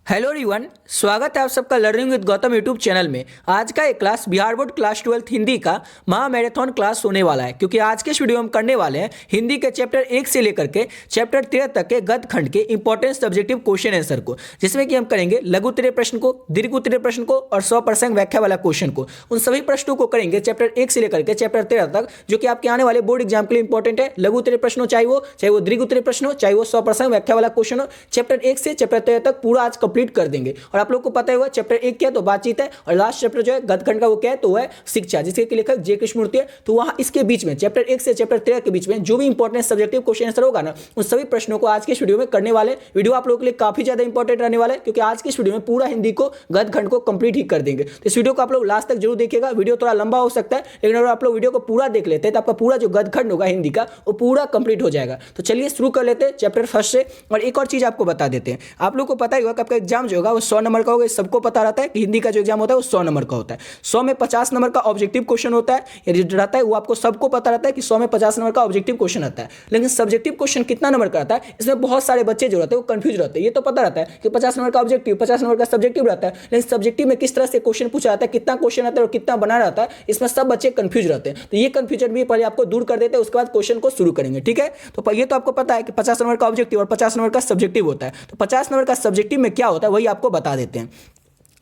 Hello everyone, स्वागत है आप सबका learning with Gautam YouTube channel में। आज का एक class Bihar board class 12 Hindi का महा मैराथन क्लास होने वाला है, क्योंकि आज के इस वीडियो में हम करने वाले हैं हिंदी के चैप्टर 1 से लेकर के चैप्टर 13 तक के गद्य खंड के इंपॉर्टेंट सब्जेक्टिव क्वेश्चन आंसर को, जिसमें कि हम करेंगे लघु उत्तरीय प्रश्न को, दीर्घ उत्तरीय प्रश्न को और 100% व्याख्या वाला क्वेश्चन को। उन सभी प्रश्नों को करेंगे चैप्टर 1 से लेकर के चैप्टर 13 तक, जो कि आपके आने वाले बोर्ड एग्जाम के लिए इंपॉर्टेंट है। लघु उत्तरीय प्रश्न हो, चाहे वो दीर्घ उत्तरीय प्रश्न हो, चाहे वो 100% व्याख्या वाला क्वेश्चन हो, चैप्टर 1 से चैप्टर 13 तक पूरा आज कंप्लीट कर देंगे। और आप लोग को पता है हुआ चैप्टर 1 क्या है, तो बातचीत है, और लास्ट चैप्टर जो है गद्यखंड का वो क्या है, तो है शिक्षा, जिसके लेखक जे कृष्णमूर्ति है। तो वहां इसके बीच में चैप्टर 1 से चैप्टर 13 के बीच में जो भी इंपॉर्टेंट सब्जेक्टिव क्वेश्चन आंसर होगा ना, उन सभी प्रश्नों को आज के इस वीडियो में करने वाले। वीडियो आप लोगों के लिए काफी ज्यादा इंपॉर्टेंट रहने वाला है, क्योंकि आज के इस वीडियो में पूरा हिंदी को गद्यखंड को कंप्लीट ही कर देंगे। तो इस वीडियो को आप लोग लास्ट तक जरूर देखिएगा। वीडियो थोड़ा लंबा हो सकता है, लेकिन अगर आप लोग वीडियो को पूरा देख लेते हैं तो आपका पूरा जो गद्यखंड होगा हिंदी का वो पूरा कंप्लीट हो जाएगा। तो चलिए शुरू कर लेते हैं चैप्टर फर्स्ट से। और एक और चीज आपको बता देते हैं, आप लोग को पता ही होगा कि आपका एग्जाम जो होगा वो 100 नंबर का होगा। सबको पता रहता है कि हिंदी का जो एग्जाम होता है वो 100 नंबर का होता है। 100 में 50 नंबर का ऑब्जेक्टिव क्वेश्चन होता है, ये जो रहता है वो आपको सबको पता रहता है कि 100 में 50 नंबर का ऑब्जेक्टिव क्वेश्चन आता है। लेकिन सब्जेक्टिव क्वेश्चन कितना नंबर का आता है, इसमें बहुत सारे बच्चे जो रहते हैं वो कंफ्यूज रहते हैं। ये तो पता रहता है कि 50 नंबर का ऑब्जेक्टिव, 50 नंबर का सब्जेक्टिव रहता है, लेकिन सब्जेक्टिव में किस तरह से क्वेश्चन पूछा जाता है, कितना क्वेश्चन आता है और कितना बना रहता है, इसमें सब बच्चे कंफ्यूज रहते हैं। तो ये कंफ्यूजन भी पहले आपको दूर कर देते हैं, उसके बाद क्वेश्चन को शुरू करेंगे। ठीक है, तो ये तो आपको पता है कि 50 नंबर का ऑब्जेक्टिव और 50 नंबर का सब्जेक्टिव होता है। तो 50 नंबर का सब्जेक्टिव में क्या होता है वही आपको बता देते हैं।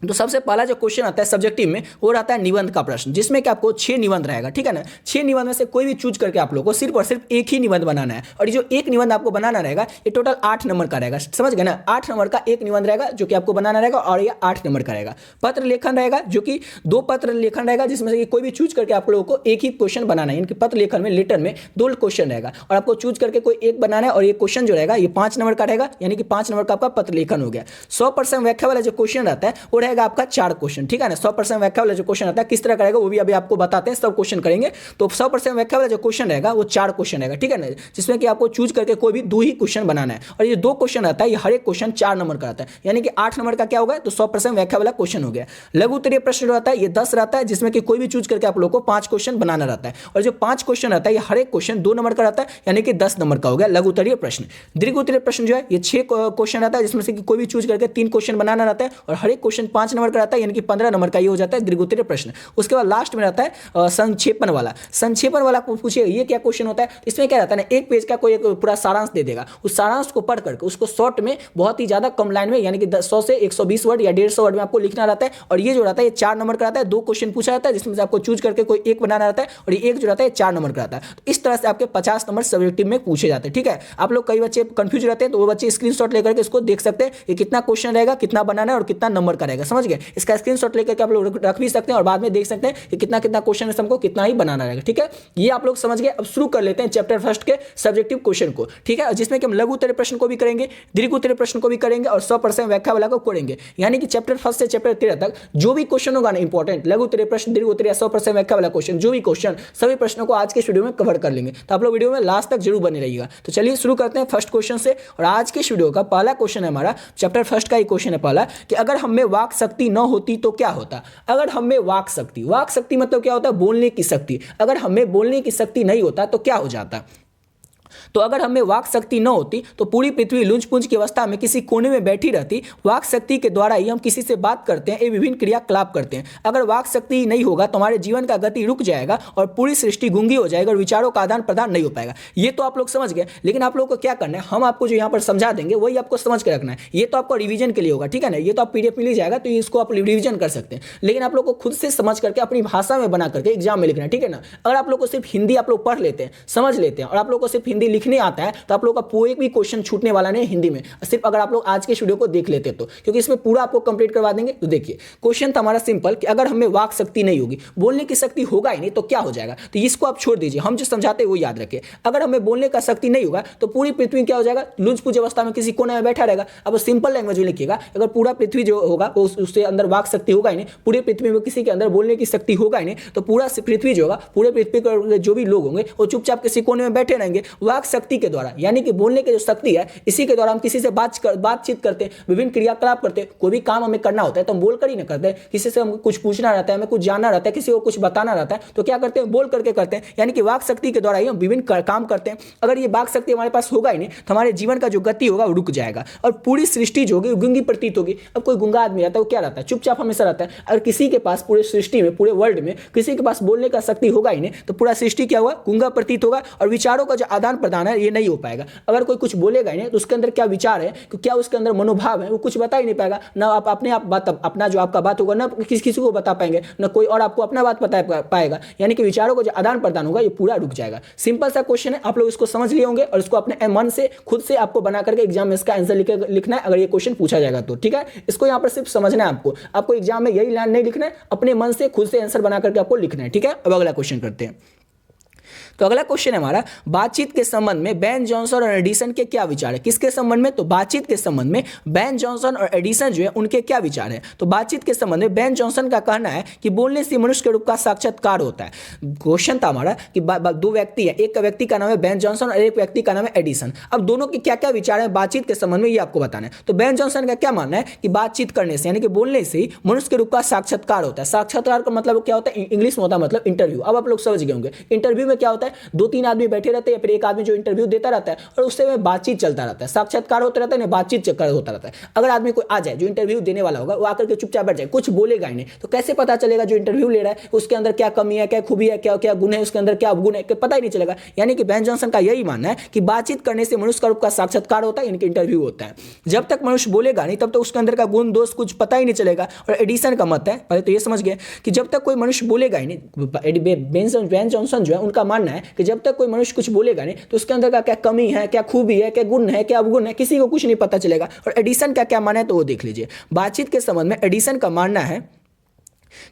तो सबसे पहला जो क्वेश्चन आता है सब्जेक्टिव में वो रहता है निबंध का प्रश्न, जिसमें कि आपको 6 निबंध रहेगा। ठीक है ना, 6 निबंध में से कोई भी चूज करके आप लोगों को सिर्फ और सिर्फ एक ही निबंध बनाना है। और ये जो एक निबंध आपको बनाना रहेगा ये टोटल 8 नंबर का रहेगा। समझ गए ना, 8 नंबर का एक निबंध रहेगा जो कि आपको बनाना रहेगा, और ये 8 नंबर का रहेगा। पत्र लेखन रहेगा, जो कि 2 पत्र लेखन रहेगा, जिसमें से कोई भी चूज करके आप लोगों को एक ही क्वेश्चन बनाना है। इनके पत्र लेखन में लेटर में 2 क्वेश्चन रहेगा, और आपको चूज करके कोई एक बनाना है। और ये क्वेश्चन जो रहेगा ये 5 नंबर का रहेगा, यानी कि 5 नंबर का आपका पत्र लेखन हो गया। 100% व्याख्या वाला जो क्वेश्चन रहता है वो रहेगा आपका 4 क्वेश्चन। ठीक है ना, 100% व्याख्या वाला जो क्वेश्चन आता है किस तरह करेगा वो भी अभी आपको बताते हैं, सब क्वेश्चन करेंगे। तो 100% व्याख्या वाला जो क्वेश्चन रहेगा वो 4 क्वेश्चन रहेगा। ठीक है ना, जिसमें कि आपको चूज करके कोई भी 2 ही क्वेश्चन बनाना है। और ये 2 क्वेश्चन आता है, ये हर एक क्वेश्चन 4 नंबर का आता है, यानी कि 8 नंबर का क्या होगा, तो 100% व्याख्या वाला क्वेश्चन हो गया। लघु उत्तरीय प्रश्न रहता है ये 10 रहता है, जिसमें कि कोई भी चूज करके आप लोग को 5 क्वेश्चन बनाना रहता है। और जो 5 क्वेश्चन रहता है ये हर एक क्वेश्चन 2 नंबर का रहता है, यानी कि 10 नंबर का हो गया लघु उत्तरीय प्रश्न। दीर्घ उत्तरीय प्रश्न जो है ये 6 क्वेश्चन रहता है, जिसमें से कोई भी चूज करके 3 क्वेश्चन बनाना रहता है, और हर एक क्वेश्चन 5 नंबर का रहता है, यानी कि 15 नंबर का ये हो जाता है दीर्घ उत्तरीय प्रश्न। उसके बाद लास्ट में रहता है संक्षेपण वाला। संक्षेपण वाला को पूछिए ये क्या क्वेश्चन होता है, इसमें क्या रहता है ना, एक पेज का कोई एक पूरा सारांश दे देगा, उस सारांश को पढ़ करके उसको शॉर्ट में बहुत ही ज्यादा कम लाइन में, यानी कि 100 से 120 वर्ड या 150 वर्ड में आपको लिखना रहता है। और ये जो रहता है ये 4 नंबर का रहता है। 2 क्वेश्चन पूछा जाता है, जिसमें से आपको चूज करके कोई एक बनाना रहता है, और ये एक जो रहता है 4 नंबर का रहता है। तो इस तरह से आपके 50 नंबर सब्जेक्टिव में पूछे जाते हैं। ठीक है, आप लोग कई बच्चे कंफ्यूज रहते हैं, तो वो बच्चे स्क्रीनशॉट लेकर के इसको देख सकते हैं कि कितना क्वेश्चन रहेगा, कितना बनाना है और कितना नंबर का रहेगा। समझ गए, इसका स्क्रीनशॉट लेकर के आप लोग रख भी सकते हैं, और बाद में देख सकते हैं कि कितना कितना क्वेश्चन है, हमको कितना ही बनाना रहेगा। ठीक है, ये आप लोग समझ गए। अब शुरू कर लेते हैं चैप्टर फर्स्ट के सब्जेक्टिव क्वेश्चन को। ठीक है, जिसमें कि हम लघु उत्तरीय प्रश्न को भी करेंगे, दीर्घ उत्तरीय प्रश्न को भी करेंगे, और 100% व्याख्या वाला को करेंगे। यानी कि चैप्टर फर्स्ट से चैप्टर 13 तक जो भी क्वेश्चन होगा ना इंपॉर्टेंट, लघु उत्तरीय प्रश्न, दीर्घ उत्तरीय, 100% व्याख्या वाला क्वेश्चन, जो भी क्वेश्चन, सभी प्रश्नों को आज के वीडियो में कवर कर लेंगे। तो आप लोग वीडियो में लास्ट तक जरूर बने रहिएगा। तो चलिए शुरू करते हैं फर्स्ट क्वेश्चन से। और आज के वीडियो का पहला क्वेश्चन है हमारा चैप्टर फर्स्ट का ही क्वेश्चन है पहला, कि अगर हम में वाक शक्ति न होती तो क्या होता। अगर हम में वाक शक्ति मतलब क्या होता है, बोलने की शक्ति। अगर हमें बोलने की शक्ति नहीं होता तो क्या हो जाता। तो अगर हमें वाक शक्ति न होती तो पूरी पृथ्वी लुंज पुंज की अवस्था में किसी कोने में बैठी रहती। वाक शक्ति के द्वारा ही हम किसी से बात करते हैं, ये विभिन्न क्रियाकलाप करते हैं। अगर वाक शक्ति नहीं होगा तो हमारे जीवन का गति रुक जाएगा, और पूरी सृष्टि गूंगी हो जाएगी, और विचारों का आदान प्रदान नहीं हो पाएगा। ये तो आप लोग समझ गए, लेकिन आप लोग को क्या करना है, हम आपको जो यहाँ पर समझा देंगे वही आपको समझ के रखना है। ये तो आपको रिवीजन के लिए होगा। ठीक है ना, ये तो आप PDF मिल जाएगा, तो इसको आप रिवीजन कर सकते हैं, लेकिन आप लोग को खुद से समझ करके अपनी भाषा में बना करके एग्जाम में लिखना है। ठीक है ना, अगर आप लोग को सिर्फ हिंदी आप लोग पढ़ लेते हैं, समझ लेते हैं, और आप लोग को सिर्फ हिंदी लिखने आता है, तो आप लोग का कोई भी क्वेश्चन छूटने वाला नहीं हिंदी में, सिर्फ अगर आप लोग आज के वीडियो को देख लेते तो, क्योंकि इसमें पूरा आपको कंप्लीट करवा देंगे। तो देखिए क्वेश्चन था हमारा सिंपल, कि अगर हमें वाक शक्ति नहीं होगी, बोलने की शक्ति होगा ही नहीं, तो क्या हो जाएगा। तो इसको आप छोड़ दीजिए, हम जो समझाते हैं वो याद रखिए। अगर हमें बोलने का शक्ति नहीं होगा तो पूरी पृथ्वी क्या हो जाएगा, लुंज पुंज अवस्था में किसी कोने में बैठा रहेगा। अब सिंपल लैंग्वेज में लिखिएगा, अगर पूरा पृथ्वी जो होगा उसके अंदर वाक शक्ति होगा ही नहीं, पूरी पृथ्वी में किसी के अंदर बोलने की शक्ति होगा ही नहीं, तो पूरा पृथ्वी जो होगा, पूरे पृथ्वी के जो भी लोग होंगे वो चुपचाप किसी कोने में बैठे रहेंगे, वाक वाक शक्ति के द्वारा, यानी कि बोलने की जो शक्ति है इसी के द्वारा हम किसी से बातचीत करते हैं, विभिन्न क्रियाकलाप करते हैं। कोई भी काम हमें करना होता है तो हम बोल कर ही ना करते हैं। किसी से हम कुछ पूछना रहता है, हमें कुछ जानना रहता है, किसी को कुछ बताना रहता है तो क्या करते हैं, बोल करके करते हैं। यानी कि वाक शक्ति के द्वारा ही हम विभिन्न काम करते हैं। अगर ये वाक शक्ति हमारे पास होगा ही नहीं तो हमारे जीवन का जो गति होगा वो रुक जाएगा और पूरी सृष्टि जो होगी गूंगी प्रतीत होगी। अब कोई गूंगा आदमी रहता है वो क्या रहता है, चुपचाप हमेशा रहता है। अगर किसी के पास पूरे सृष्टि में, पूरे वर्ल्ड में किसी के पास बोलने का शक्ति होगा ही नहीं तो पूरा सृष्टि क्या हुआ, गूंगा प्रतीत होगा और विचारों का जो आदान प्रदान है ये नहीं हो पाएगा। अगर कोई कुछ बोलेगा ही नहीं तो उसके अंदर क्या विचार है, क्या उसके अंदर मनोभाव है, वो कुछ बता ही नहीं पाएगा। ना आप अपने आप बात, अपना जो आपका बात होगा ना किसी को बता पाएंगे, ना कोई और आपको अपना बात बता पाएगा। यानी कि विचारों का जो आदान प्रदान होगा ये पूरा रुक जाएगा। सिंपल सा क्वेश्चन है, आप लोग इसको समझ लिए होंगे और इसको अपने मन से खुद से आपको बना करके एग्जाम में इसका आंसर लिखना है अगर ये क्वेश्चन पूछा जाएगा तो। ठीक है, इसको यहाँ पर सिर्फ समझना है आपको एग्जाम में यही लाइन नहीं लिखना है, अपने मन से खुद से आंसर बना करके आपको लिखना है। ठीक है, अब अगला क्वेश्चन करते हैं। तो अगला क्वेश्चन है हमारा, बातचीत के संबंध में बेन जॉनसन और एडिसन के क्या विचार है। किसके संबंध में, तो बातचीत के संबंध में बेन जॉनसन और एडिसन जो है उनके क्या विचार है। तो बातचीत के संबंध में बेन जॉनसन का कहना है कि बोलने से मनुष्य के रूप का साक्षात्कार होता है। क्वेश्चन था हमारा कि दो व्यक्ति है, एक व्यक्ति का नाम है बेन जॉनसन और एक व्यक्ति का नाम है एडिसन। अब दोनों के क्या क्या विचार है बातचीत के संबंध में ये आपको बताना है। तो बेन जॉनसन का क्या मानना है कि बातचीत करने से यानी कि बोलने से ही मनुष्य के रूप का साक्षात्कार होता है। साक्षात्कार का मतलब क्या होता है, इंग्लिश में होता है मतलब इंटरव्यू। अब आप लोग समझ गए होंगे इंटरव्यू में क्या होता है, दो तीन आदमी बैठे रहते हैं, फिर एक आदमी जो इंटरव्यू देता रहता है और उससे में बातचीत चलता रहता है, साक्षात्कार होता रहता है ना, बातचीत होता रहता है। अगर आदमी कोई आ जाए जो इंटरव्यू देने वाला होगा वो आकर के चुपचाप बैठ जाए, कुछ बोलेगा ही नहीं, तो कैसे पता चलेगा जो इंटरव्यू ले रहा है उसके अंदर क्या कमी है, क्या खूबी है, क्या क्या गुण है, उसके अंदर क्या अवगुण है, पता ही नहीं चलेगा। यानी कि बेन जॉनसन का यही मानना है कि बातचीत करने से मनुष्य का रूप का साक्षात्कार होता है, यानी कि इंटरव्यू होता है। जब तक मनुष्य बोलेगा नहीं तब तक उसके अंदर का गुण दोष कुछ पता ही नहीं चलेगा। और एडिसन का मत है, पहले तो ये समझ गए कि जब तक कोई मनुष्य बोलेगा ही नहीं, बेन जॉनसन जो है उनका मानना है कि जब तक कोई मनुष्य कुछ बोलेगा नहीं तो उसके अंदर का क्या कमी है, क्या खूबी है, क्या गुण है, क्या अवगुण है, किसी को कुछ नहीं पता चलेगा। और एडिसन का क्या मानना है तो वो देख लीजिए। बातचीत के संबंध में एडिसन का मानना है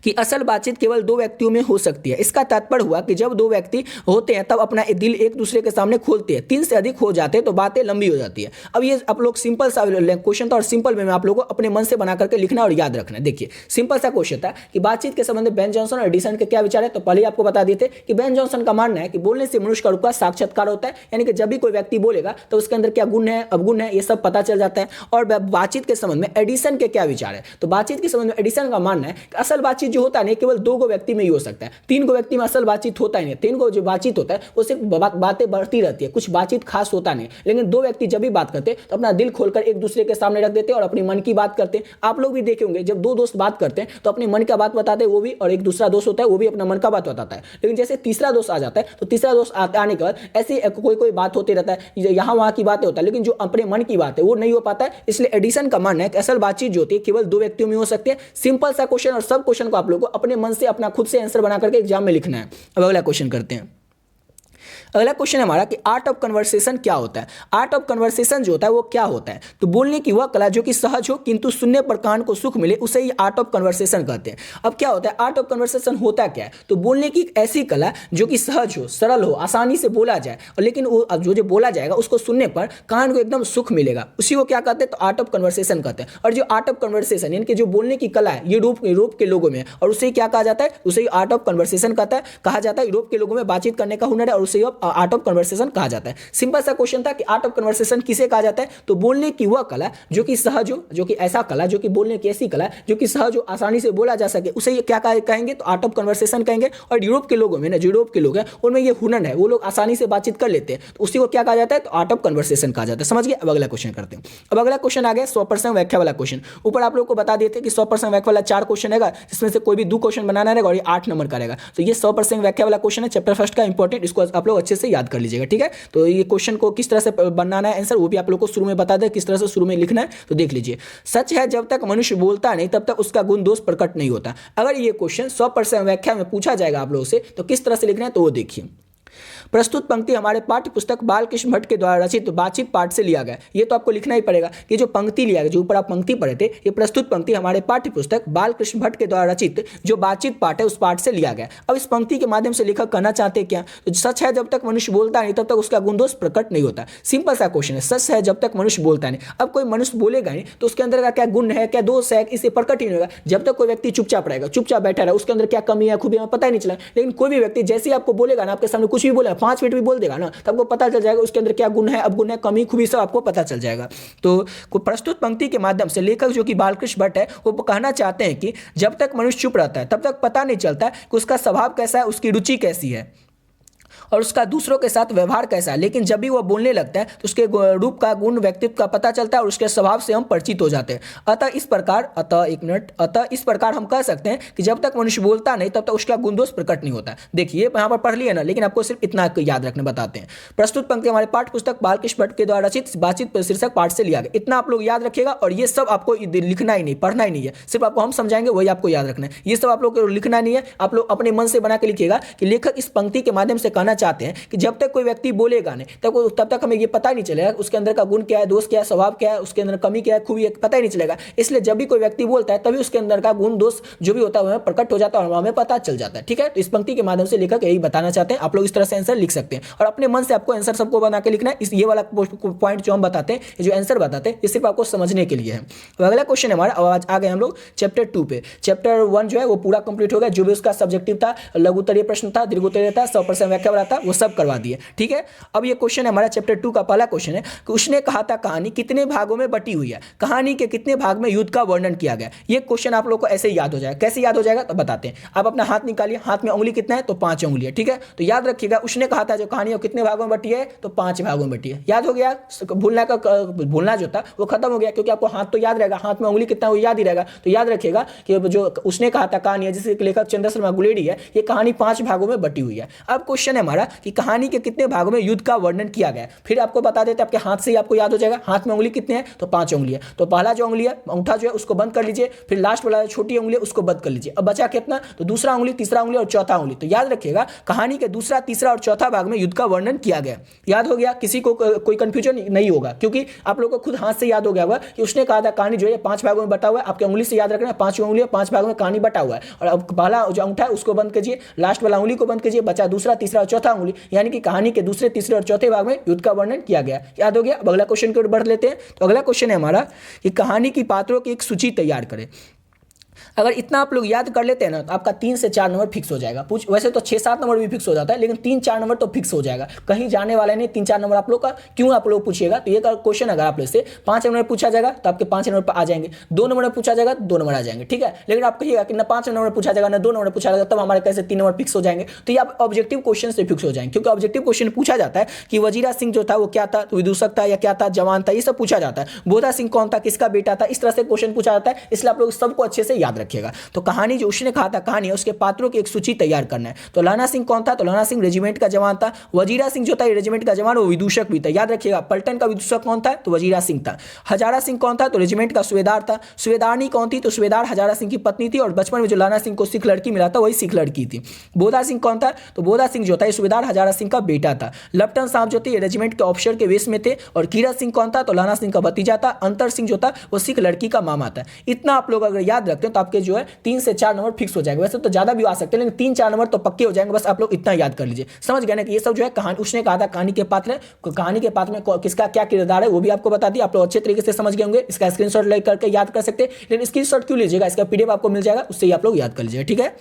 कि असल बातचीत केवल दो व्यक्तियों में हो सकती है। इसका तात्पर्य हुआ कि जब दो व्यक्ति होते हैं तब अपना दिल एक दूसरे के सामने खोलते हैं, तीन से अधिक हो जाते हैं तो बातें लंबी हो जाती है। अब ये आप लोग सिंपल सा क्वेश्चन था और सिंपल में आप लोगों को अपने मन से बना करके लिखना और याद रखना। देखिए सिंपल सा क्वेश्चन था कि बातचीत के संबंध में बेन जॉनसन और एडिसन के क्या विचार है। तो पहले आपको बता देते कि बेन जॉनसन का मानना है कि बोलने से मनुष्य का रूप का साक्षात्कार होता है, यानी कि जब भी कोई व्यक्ति बोलेगा तो उसके अंदर क्या गुण है, अवगुण है, ये सब पता चल जाता है। और बातचीत के संबंध में एडिसन के क्या विचार है। तो बातचीत के संबंध में एडिसन का मानना है कि असल बातचीत जो होता है केवल दो गो व्यक्ति में ही हो सकता है, तीन गो व्यक्ति में असल बातचीत होता ही नहीं। तीन गो जो बातचीत होता है वो सिर्फ बातें बढ़ती रहती है, कुछ बातचीत खास होता नहीं। लेकिन दो व्यक्ति जब भी बात करते हैं तो अपना दिल खोलकर एक दूसरे के सामने रख देते हैं और अपनी मन की बात करते हैं। आप लोग भी देखे होंगे जब दो दोस्त बात करते हैं तो अपने मन का बात बताते हैं वो भी, और एक दूसरा दोस्त होता है वो भी अपना मन का बात बताता है। लेकिन जैसे तीसरा दोस्त आ जाता है तो तीसरा दोस्त आने के बाद ऐसी कोई बात होती रहता है, यहाँ वहाँ की बातें होता है, लेकिन जो अपने मन की बात है वो नहीं हो पाता है। इसलिए एडिसन का मानना है कि असल बातचीत जो होती है केवल दो व्यक्तियों में हो सकती है। सिंपल सा क्वेश्चन और सब क्वेश्चन को आप लोगों को अपने मन से अपना खुद से आंसर बना करके एग्जाम में लिखना है। अब अगला क्वेश्चन करते हैं। अगला क्वेश्चन है हमारा कि आर्ट ऑफ कन्वर्सेशन क्या होता है। आर्ट ऑफ कन्वर्सेशन जो होता है वो क्या होता है। तो बोलने की वह कला जो कि सहज हो किंतु सुनने पर कान को सुख मिले उसे ही आर्ट ऑफ कन्वर्सेशन कहते हैं। अब क्या होता है आर्ट ऑफ कन्वर्सेशन होता क्या है। तो बोलने की एक ऐसी कला जो कि सहज हो, सरल हो, आसानी से बोला जाए और लेकिन वो जो बोला जाएगा उसको सुनने पर कान को एकदम सुख मिलेगा, उसी को क्या कहते हैं तो आर्ट ऑफ कन्वर्सेशन कहते हैं। और जो आर्ट ऑफ कन्वर्सेशन यानी कि जो बोलने की कला है ये यूरोप के लोगों में, और उसे क्या कहा जाता है, उसे आर्ट ऑफ कन्वर्सेशन कहा जाता है। यूरोप के लोगों में बातचीत करने का हुनर है और उसे आर्ट ऑफ कन्वर्सेशन कहा जाता है। सिंपल सा क्वेश्चन था कि आर्ट ऑफ कन्वर्सेशन किसे कहा जाता है। तो बोलने की वह कला जो कि सहज हो, जो कि ऐसा कला जो कि बोलने की ऐसी कला जो कि सहज हो, आसानी से बोला जा सके, उसे क्या कहेंगे तो आर्ट ऑफ कन्वर्सेशन कहेंगे। और यूरोप के लोगों में ना, जो यूरोप के लोग हैं उनमें ये हुनर है, वो लोग आसानी से बातचीत कर लेते हैं, तो उसी को क्या कहा जाता है तो आर्ट ऑफ कन्वर्सेशन कहा जाता है। समझ गए। अब अगला क्वेश्चन करते हैं। अब अगला क्वेश्चन आ गया 100% व्याख्या वाला क्वेश्चन। ऊपर आप लोग को बता देते कि 100% व्याख्या वाला 4 क्वेश्चन है, जिसमें से कोई भी 2 क्वेश्चन बनाना रहेगा और ये 8 नंबर का रहेगा। तो ये 100% व्याख्या वाला क्वेश्चन है, चैप्टर फर्स्ट का इंपॉर्टेंट, इसको आप लोग अच्छे से याद कर लीजिएगा। ठीक है, तो ये क्वेश्चन को किस तरह से बनाना है आंसर वो भी आप लोग को शुरू में बता दें, किस तरह से शुरू में लिखना है। तो देख लीजिए, सच है जब तक मनुष्य बोलता नहीं तब तक उसका गुण दोष प्रकट नहीं होता। अगर ये क्वेश्चन 100% व्याख्या में पूछा जाएगा आप लोगों से तो किस तरह से लिखना है तो वो देखिए। प्रस्तुत पंक्ति हमारे पाठ्य पुस्तक बालकृष्ण भट्ट के द्वारा रचित बातचीत पाठ से लिया गया। ये तो आपको लिखना ही पड़ेगा कि जो पंक्ति लिया गया, जो ऊपर आप पंक्ति पढ़े थे, ये प्रस्तुत पंक्ति हमारे पाठ्य पुस्तक बालकृष्ण भट्ट के द्वारा रचित जो बातचीत पाठ है उस पाठ से लिया गया। अब इस पंक्ति के माध्यम से लेखक कहना चाहते हैं क्या, तो सच है जब तक मनुष्य बोलता नहीं तब तक उसका गुण दोष प्रकट नहीं होता। सिंपल सा क्वेश्चन है, सच है जब तक मनुष्य बोलता नहीं। अब कोई मनुष्य बोलेगा नहीं तो उसके अंदर का क्या गुण है, क्या दोष है, इसे प्रकट ही नहीं होगा। जब तक कोई व्यक्ति चुपचाप रहेगा, चुपचाप बैठा रहा, उसके अंदर क्या कमी है, खूबी है, पता ही नहीं चला। लेकिन कोई भी व्यक्ति जैसे ही आपको बोलेगा ना, आपके सामने कुछ भी बोले 5 मिनट भी बोल देगा ना तो आपको पता चल जाएगा उसके अंदर क्या गुण है, अवगुण है, कमी खूबी सब आपको पता चल जाएगा। तो प्रस्तुत पंक्ति के माध्यम से लेखक जो कि बालकृष्ण भट्ट है वो कहना चाहते हैं कि जब तक मनुष्य चुप रहता है तब तक पता नहीं चलता कि उसका स्वभाव कैसा है, उसकी रुचि कैसी है और उसका दूसरों के साथ व्यवहार कैसा है। लेकिन जब भी वह बोलने लगता है तो उसके रूप का, गुण, व्यक्तित्व का पता चलता है और उसके स्वभाव से हम परिचित हो जाते हैं। अतः इस प्रकार हम कह सकते हैं कि जब तक मनुष्य बोलता नहीं तब तक उसका गुण दोष प्रकट नहीं होता। देखिए यहाँ पर पढ़ लिया ना, लेकिन आपको सिर्फ इतना याद रखने बताते हैं। प्रस्तुत पंक्ति हमारे पाठ्य पुस्तक बालकृष्ण भट्ट के द्वारा रचित बातचीत शीर्षक पाठ से लिया गया। इतना आप लोग याद रखिएगा और ये सब आपको लिखना ही नहीं, पढ़ना ही नहीं है, सिर्फ आपको हम समझाएंगे वही आपको याद रखना है। ये सब आप लोग को लिखना नहीं है, आप लोग अपने मन से बना के लिखिएगा कि लेखक इस पंक्ति के माध्यम से कहना चाहते हैं कि जब तक कोई व्यक्ति बोलेगा नहीं तब तक हमें ये पता नहीं चलेगा उसके अंदर का गुण क्या है, दोष क्या है, स्वभाव क्या है, उसके अंदर कमी क्या है, खूबी है, पता ही नहीं चलेगा। इसलिए जब भी कोई व्यक्ति बोलता है तभी उसके अंदर का गुण दोष जो भी होता है हमें प्रकट हो जाता है और हमें पता चल जाता है। ठीक है, तो इस पंक्ति के माध्यम से लेखक यही बताना चाहते हैं। आप लोग इस तरह से आंसर लिख सकते हैं और अपने मन से आपको आंसर सबको बना के लिखना है। इस ये वाला पॉइंट जो हम बताते हैं, जो आंसर बताते हैं, ये सिर्फ आपको समझने के लिए है। तो अगला क्वेश्चन है हमारा, आज आ गए हम लोग चैप्टर 2 पे। चैप्टर 1 जो है वो पूरा कंप्लीट हो गया, जो भी उसका सब्जेक्टिव था, लघु उत्तरीय प्रश्न था, दीर्घ उत्तरीय था, 100% व्याख्या वाला था, वो सब करवा दिए। ठीक है, अब ये क्वेश्चन है हमारा चैप्टर 2 का पहला क्वेश्चन है कि उसने कहा था कहानी कितने भागों में बटी हुई है, कहानी के कितने भाग में युद्ध का वर्णन किया गया। ये क्वेश्चन आप लोग को ऐसे ही याद हो जाएगा। कैसे याद हो जाएगा तो बताते हैं। आप अपना हाथ निकालिए, हाथ में उंगली कितना है तो 5 उंगली है। ठीक है, तो याद रखिएगा उसने कहा था जो कहानी है कितने भागों में बटी है तो 5 भागों में बटी है। याद हो गया, भूलना जो था वो खत्म हो गया, क्योंकि आपको हाथ तो याद रहेगा, हाथ में उंगली कितना वो याद ही रहेगा। तो याद रखिएगा कि जो उसने कहा था कहानी है, जिसके लेखक चंद्र शर्मा गुलेडी है, ये कहानी 5 भागों में बटी हुई है। अब क्वेश्चन है हमारा कि कहानी के कितने भागों में युद्ध का वर्णन किया गया। फिर आपको बता देते हैं, आपके हाथ से ही आपको याद हो जाएगा। हाथ में उंगली कितने हैं तो 5 उंगली है। तो पहला जो उंगली है अंगूठा जो है उसको बंद कर लीजिए, फिर लास्ट वाला छोटी उंगली उसको बंद कर लीजिए। अब बचा कितना तो दूसरा उंगली, तीसरा उंगली और चौथा उंगली। तो याद रखिएगा कहानी के दूसरा, तीसरा और चौथा भाग में युद्ध का वर्णन किया गया। याद हो गया, किसी को कोई कंफ्यूजन नहीं होगा, क्योंकि आप लोगों को खुद हाथ से याद हो गया होगा कि उसने कहा था कहानी जो है 5 भागों में बटा हुआ है। आपके उंगली से याद रखना, 5 उंगली 5 भागों में कहानी बटा हुआ है। और अब पहला जो अंगूठा है उसको बंद कीजिए, लास्ट वाला उंगली को बंद कीजिए, बचा दूसरा, तीसरा और चौथा उंगली, यानी कि कहानी के दूसरे, तीसरे और चौथे भाग में युद्ध का वर्णन किया गया। याद हो गया। अब अगला क्वेश्चन की ओर बढ़ लेते हैं। तो अगला क्वेश्चन है हमारा कि कहानी की पात्रों की एक सूची तैयार करें। अगर इतना आप लोग याद कर लेते हैं ना तो आपका 3 से 4 नंबर फिक्स हो जाएगा। वैसे तो 6-7 नंबर भी फिक्स हो जाता है, लेकिन 3-4 नंबर तो फिक्स हो जाएगा, कहीं जाने वाला नहीं। 3-4 नंबर आप लोग का क्यों आप लोग पूछिएगा। तो ये क्वेश्चन अगर आप लोग से 5 नंबर पूछा जाएगा तो आपके 5 नंबर पर आ जाएंगे, 2 नंबर पूछा जाएगा तो 2 नंबर आ जाएंगे। ठीक है, लेकिन आप कहिएगा कि ना 5 नंबर पूछा जाएगा ना 2 नंबर पूछा जाएगा, तब हमारे कैसे 3 नंबर फिक्स हो जाएंगे। तो ये आप ऑब्जेक्टिव क्वेश्चन से फिक्स हो जाएंगे, क्योंकि ऑब्जेक्टिव क्वेश्चन पूछा जाता है कि वजीरा सिंह जो था वो क्या था, तो विदूषक था या क्या था, जवान था, ये सब पूछा जाता है। बोधा सिंह कौन था, किसका बेटा था, इस तरह से क्वेश्चन पूछा जाता है। इसलिए आप लोग सबको अच्छे से याद रखिएगा। तो कहानी जो उसने कहा था कहानी है उसके पात्रों की एक सूची तैयार करना है। तो लाना सिंह कौन था तो लाना सिंह रेजिमेंट का जवान था। वजीरा सिंह जो था रेजिमेंट का जवान, वो विदूषक भी था। याद रखिएगा पलटन का विदूषक कौन था तो वजीरा सिंह था। हजारा सिंह कौन था तो रेजिमेंट का सूबेदार था। सूबेदारनी कौन थी तो सूबेदार हजारा सिंह की पत्नी थी, और बचपन में जो लाना सिंह को सिख लड़की मिला था वही सिख लड़की थी। बोधा सिंह कौन था तो बोधा सिंह जो था सूबेदार हजारा सिंह का बेटा था। लपटन साहब जो थे रेजिमेंट के ऑफिसर के वेश में थे। और कीरत सिंह कौन था तो लाना सिंह का भतीजा था। अंतर सिंह जो था वो सिख लड़की का मामा था। इतना आप लोग अगर याद रखते हैं तो आपके जो है 3 से 4 नंबर फिक्स हो जाएगा। वैसे तो ज्यादा भी आ सकते हैं, लेकिन 3-4 नंबर तो पक्के हो जाएंगे। बस आप लोग इतना याद कर लीजिए। समझ गए ना कि ये सब जो है कहानी उसने कहा था कहानी के पात्र में किसका क्या किरदार है वो भी आपको बता दिया। आप लोग अच्छे तरीके से समझ गए होंगे। इसका स्क्रीनशॉट ले करके याद कर सकते हैं, लेकिन स्क्रीनशॉट क्यों लीजिएगा, इसका पीडीएफ आपको मिल जाएगा, उससे ही आप लोग याद कर लीजिएगा। ठीक है,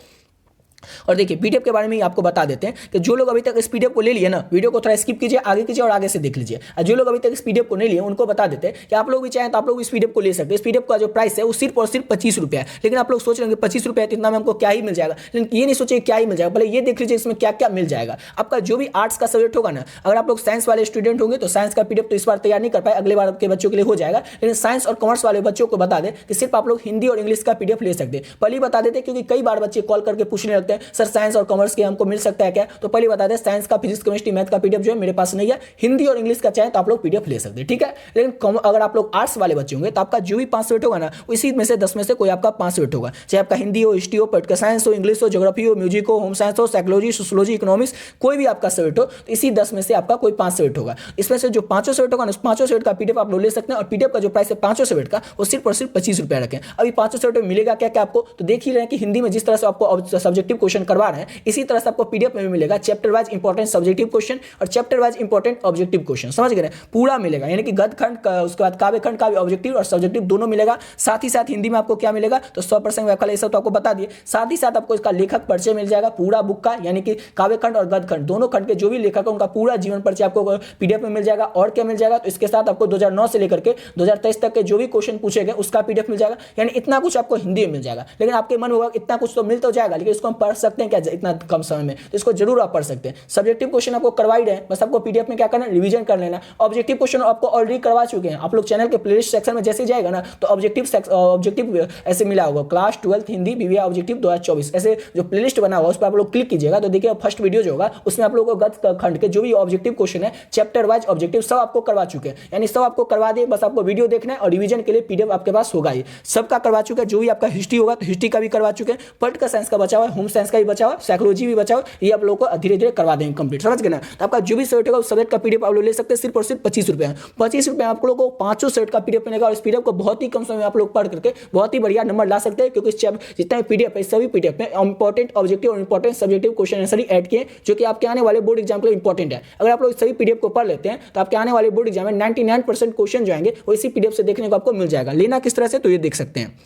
और देखिए पीडीएफ के बारे में आपको बता देते हैं कि जो लोग अभी तक इस पीडीएफ को ले लिए ना, वीडियो को थोड़ा स्किप कीजिए, आगे कीजिए और आगे से देख लीजिए। और जो लोग अभी तक इस पीडीएफ को नहीं लिए उनको बता देते हैं कि आप लोग भी चाहें तो आप लोग इस पीडीएफ को ले सकते हैं। इस पीडीएफ का जो प्राइस है वो सिर्फ और सिर्फ 25 रुपये है। लेकिन आप लोग सोच रहे हैं 25 रुपये इतना में हमको क्या ही मिल जाएगा, लेकिन ये नहीं सोचिए क्या ही मिल जाएगा, पहले ये देख लीजिए इसमें क्या क्या मिल जाएगा। आपका जो भी आर्ट्स का सब्जेक्ट होगा ना, अगर आप लोग साइंस वाले स्टूडेंट होंगे तो साइंस का पीडीएफ तो इस बार तैयार नहीं कर पाए, अगले बार के बच्चों के लिए हो जाएगा। लेकिन साइंस और कॉमर्स वाले बच्चों को बता दें कि सिर्फ आप लोग हिंदी और इंग्लिश का पीडीएफ ले सकते हैं। पहले बता देते, क्योंकि कई बार बच्चे कॉल करके पूछने लगते हैं सर साइंस और कॉमर्स के हमको मिल सकता है क्या। तो पहले बता दें साइंस का, फिजिक्स, केमिस्ट्री, मैथ का पीडीएफ जो है मेरे पास नहीं है। हिंदी और इंग्लिश का चाहे तो आप लोग पीडीएफ ले सकते हैं। ठीक है, लेकिन अगर आप लोग आर्ट्स वाले बच्चे होंगे तो आपका जो भी 5 सब्जेक्ट होगा ना, इसी में से 10 में से कोई आपका 5 सब्जेक्ट होगा, चाहे आपका हिंदी हो, हिस्ट्री हो, पॉलिटिकल साइंस हो, इंग्लिश हो, ज्योग्राफी हो, म्यूजिक हो, होम साइंस हो, साइकोलॉजी, सोशियोलॉजी, इकोनॉमिक्स, कोई भी आपका सब्जेक्ट हो, तो इसी 10 में से आपका कोई 5 सब्जेक्ट होगा। इसमें से जो 5 सब्जेक्ट होगा ना, उस 5 सब्जेक्ट का पीडीएफ आप लोग ले सकते हैं। और पीडीएफ का जो प्राइस है 5 सब्जेक्ट का वो सिर्फ और सिर्फ 25 रुपये रखें। अभी 5 सब्जेक्ट मिलेगा क्या क्या आपको, तो देख ही रहे हैं कि हिंदी में जिस तरह से आपको सब्जेक्टिव क्वेश्चन करवा रहे हैं, इसी तरह से आपको पीडीएफ में भी मिलेगा chapter wise important subjective question और chapter wise important objective question, समझ गए, पूरा मिलेगा, यानी कि गद्य खंड उसके बाद काव्य खंड का भी ऑब्जेक्टिव और सब्जेक्टिव दोनों मिलेगा। साथ ही साथ हिंदी में आपको क्या मिलेगा, तो 100% व्याकरण ये सब तो आपको बता दिए, साथ ही साथ आपको इसका लेखक परिचय मिल जाएगा पूरा बुक का, यानी कि काव्य खंड और गद्य खंड दोनों खंड के जो भी लेखक है उनका पूरा जीवन परिचय आपको पीडीएफ में मिल जाएगा। और क्या मिल जाएगा, तो इसके साथ आपको 2009 से लेकर के 2023 तक के जो भी क्वेश्चन पूछे गए उसका पीडीएफ मिल जाएगा, यानी इतना कुछ आपको हिंदी में मिल जाएगा। लेकिन आपके मन होगा इतना कुछ तो मिल तो जाएगा, लेकिन इसको हम पढ़ सकते हैं क्या इतना कम समय में, तो इसको जरूर आप पढ़ सकते हैं। सब्जेक्टिव क्वेश्चन आपको करवा ही रहे हैं, बस आपको पीडीएफ में क्या करना है, रिवीजन कर लेना। ऑब्जेक्टिव क्वेश्चन आपको ऑलरेडी करवा चुके हैं, आप लोग चैनल के प्लेलिस्ट सेक्शन में जैसे जाएगा ना, तो ऑब्जेक्टिव ऐसे मिला होगा क्लास 12 हिंदी बीवीए ऑब्जेक्टिव 2024, ऐसे जो प्लेलिस्ट बना हुआ उस पर आप लोग क्लिक कीजिएगा, तो देखिए फर्स्ट वीडियो जो होगा उसमें आप लोगों को गद्य खंड के जो भी ऑब्जेक्टिव क्वेश्चन है चैप्टर वाइज ऑब्जेक्टिव सब आपको करवा चुके हैं, यानी सब आपको करवा दिए, बस आपको वीडियो देखना है और रिवीजन के लिए पीडीएफ आपके पास होगा ही, सबका करवा चुके हैं। जो भी आपका हिस्ट्री होगा तो हिस्ट्री का भी करवा चुके हैं, पॉलिटिकल साइंस का बचा हुआ है, होम साइंस का भी बचा हुआ है, साइकोलॉजी भी बचा हुआ है, ये आप लोगों को धीरे धीरे करवा देंगे कंप्लीट, समझ गए ना। तो आपका जो भी सब्जेक्ट होगा उस सब्जेक्ट का पीडीएफ आप लोग ले सकते हैं, सिर्फ और सिर्फ 25 रुपये है, 25 रुपये आप लोगों को 500 सब्जेक्ट का पीडीएफ मिलेगा, और इस पीडीएफ को बहुत ही कम समय में आप लोग पढ़ करके बहुत ही बढ़िया नंबर ला सकते हैं, क्योंकि इस जितना भी पीडीएफ है सभी पीडीएफ में इंपॉर्टेंट ऑब्जेक्टिव और important subjective question answer add किए, जो कि आपके आने वाले बोर्ड एग्जाम के लिए इंपॉर्टेंट है। अगर आप लोग सभी पीडीएफ को पढ़ लेते हैं तो आपके आने वाले बोर्ड एग्जाम में 99% क्वेश्चन जो आएंगे वो इसी पीडीएफ से देखने को आपको मिल जाएगा। लेना किस तरह से, तो ये देख सकते हैं,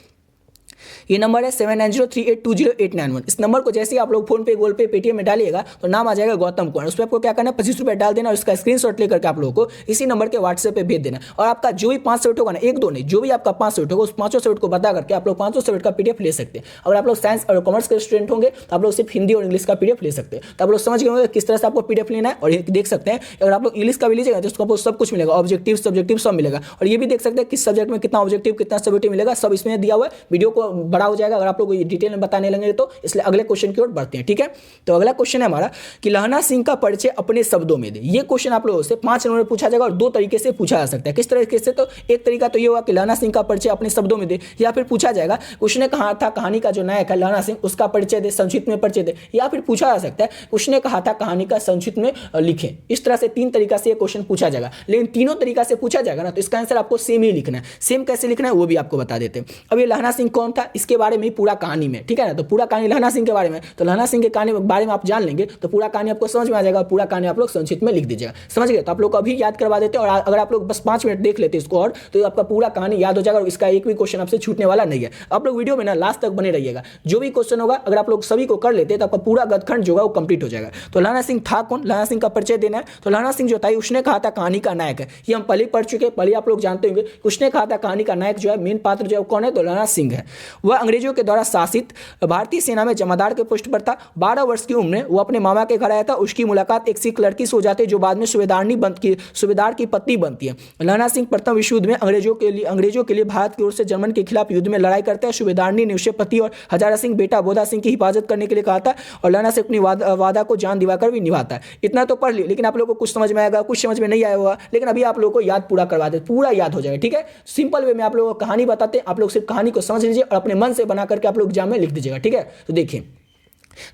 ये नंबर है 7903820891। इस नंबर को जैसे ही आप लोग फोन पे, गूगल पे, पेटीएम में डालिएगा तो नाम आ जाएगा गौतम कुमार, उस पर आपको क्या करना है 25 रुपये डाल देना और इसका स्क्रीनशॉट लेकर के आप लोगों को इसी नंबर के व्हाट्सएप पे भेज देना। और आपका जो भी 5 सब्जेक्ट होगा ना, एक दो नहीं, जो भी आपका 5 सब्जेक्ट होगा उस 5 सब्जेक्ट को बता करके आप लोग 500 सब्जेक्ट का पीडीएफ ले सकते हैं। अगर आप लोग साइंस और कॉमर्स के स्टूडेंट होंगे तो आप लोग सिर्फ हिंदी और इंग्लिश का पीडीएफ ले सकते हैं। तो आप लोग समझ गए होंगे किस तरह से आपको पीडीएफ लेना है, और ये देख सकते हैं अगर आप लोग इंग्लिश का भी लीजिएगा तो उसको आपको सब कुछ मिलेगा, ऑब्जेक्टिव सब्जेक्टिव सब मिलेगा, और ये भी देख सकते हैं किस सब्जेक्ट में कितना ऑब्जेक्टिव कितना सब्जेक्टिव मिलेगा, सब इसमें दिया हुआ है। वीडियो को बड़ा हो जाएगा अगर आप लोग डिटेल में बताने लगेंगे तो, इसलिए अगले क्वेश्चन की ओर बढ़ते हैं, ठीक है। तो अगला क्वेश्चन है हमारा कि लहना सिंह का परिचय अपने शब्दों में दे। ये क्वेश्चन आप लोगों से 5 नंबर में पूछा जाएगा और 2 तरीके से पूछा जा सकता है। किस तरीके से, तो एक तरीका तो ये होगा कि लहना सिंह का परिचय अपने शब्दों में दे, या फिर पूछा जाएगा उसने कहा था कहानी का जो नायक है लहना सिंह उसका परिचय दे, संक्षिप्त में परिचय दे, या फिर पूछा जा सकता है उसने कहा था कहानी का संक्षिप्त में लिखे। इस तरह से 3 तरीका से ये क्वेश्चन पूछा जाएगा, लेकिन तीनों तरीका से पूछा जाएगा ना तो इसका आंसर आपको सेम ही लिखना है। सेम कैसे लिखना है वो भी आपको बता देते हैं। अब ये लहना सिंह कौन था इसके बारे में पूरा कहानी में, ठीक है ना, तो पूरा कहानी लहना सिंह के बारे में, तो लहना सिंह के कहानी के बारे में आप जान लेंगे तो पूरा कहानी आपको समझ में आ जाएगा, और पूरा कहानी आप लोग संक्षिप्त में लिख दीजिएगा, समझ गए। तो आप लोग को अभी याद करवा देते हैं, और अगर आप लोग बस 5 मिनट देख लेते इसको और तो आपका पूरा कहानी याद हो जाएगा, और इसका एक भी क्वेश्चन आपसे छूटने वाला नहीं है। आप लोग वीडियो में ना लास्ट तक बने रहिएगा, जो भी क्वेश्चन होगा अगर आप लोग सभी को कर लेते तो आपका पूरा गदखंड जो होगा वो कंप्लीट हो जाएगा। तो लहना सिंह था कौन, लहना सिंह का परिचय देना है। तो लहना सिंह जो था उसने कहा था कहानी का नायक है, ये हम पहले पढ़ चुके, पहले आप लोग जानते होंगे। उसने कहा था कहानी का नायक जो है मेन पात्र जो है कौन है, तो लहना सिंह है। वह अंग्रेजों के द्वारा शासित भारतीय सेना में जमादार के पोस्ट पर था। 12 वर्ष की उम्र में वो अपने मामा के घर आया था। उसकी मुलाकात एक सिख लड़की से हो जाती है जो बाद में सूबेदार की पत्नी बनती है। लहना सिंह प्रथम विश्व युद्ध में अंग्रेजों के लिए भारत की ओर से जर्मन के खिलाफ युद्ध में लड़ाई करते हैं। सूबेदारनी ने उसे पति और हजारा सिंह बेटा बोधा सिंह की हिफाजत करने के लिए कहा था, और लहना सिंह अपनी वादा को जान दिवाकर भी निभाता है। इतना तो पढ़ लिया, लेकिन आप लोगों को कुछ समझ में आएगा, कुछ समझ में नहीं आया होगा, लेकिन अभी आप लोगों को याद पूरा करवा दे, पूरा याद हो जाएगा, ठीक है। सिंपल वे में आप लोगों को कहानी बताते हैं, आप लोग सिर्फ कहानी को समझ लीजिए और अपने मन से बना करके आप लोग एग्जाम में लिख दीजिएगा, ठीक है। तो देखिए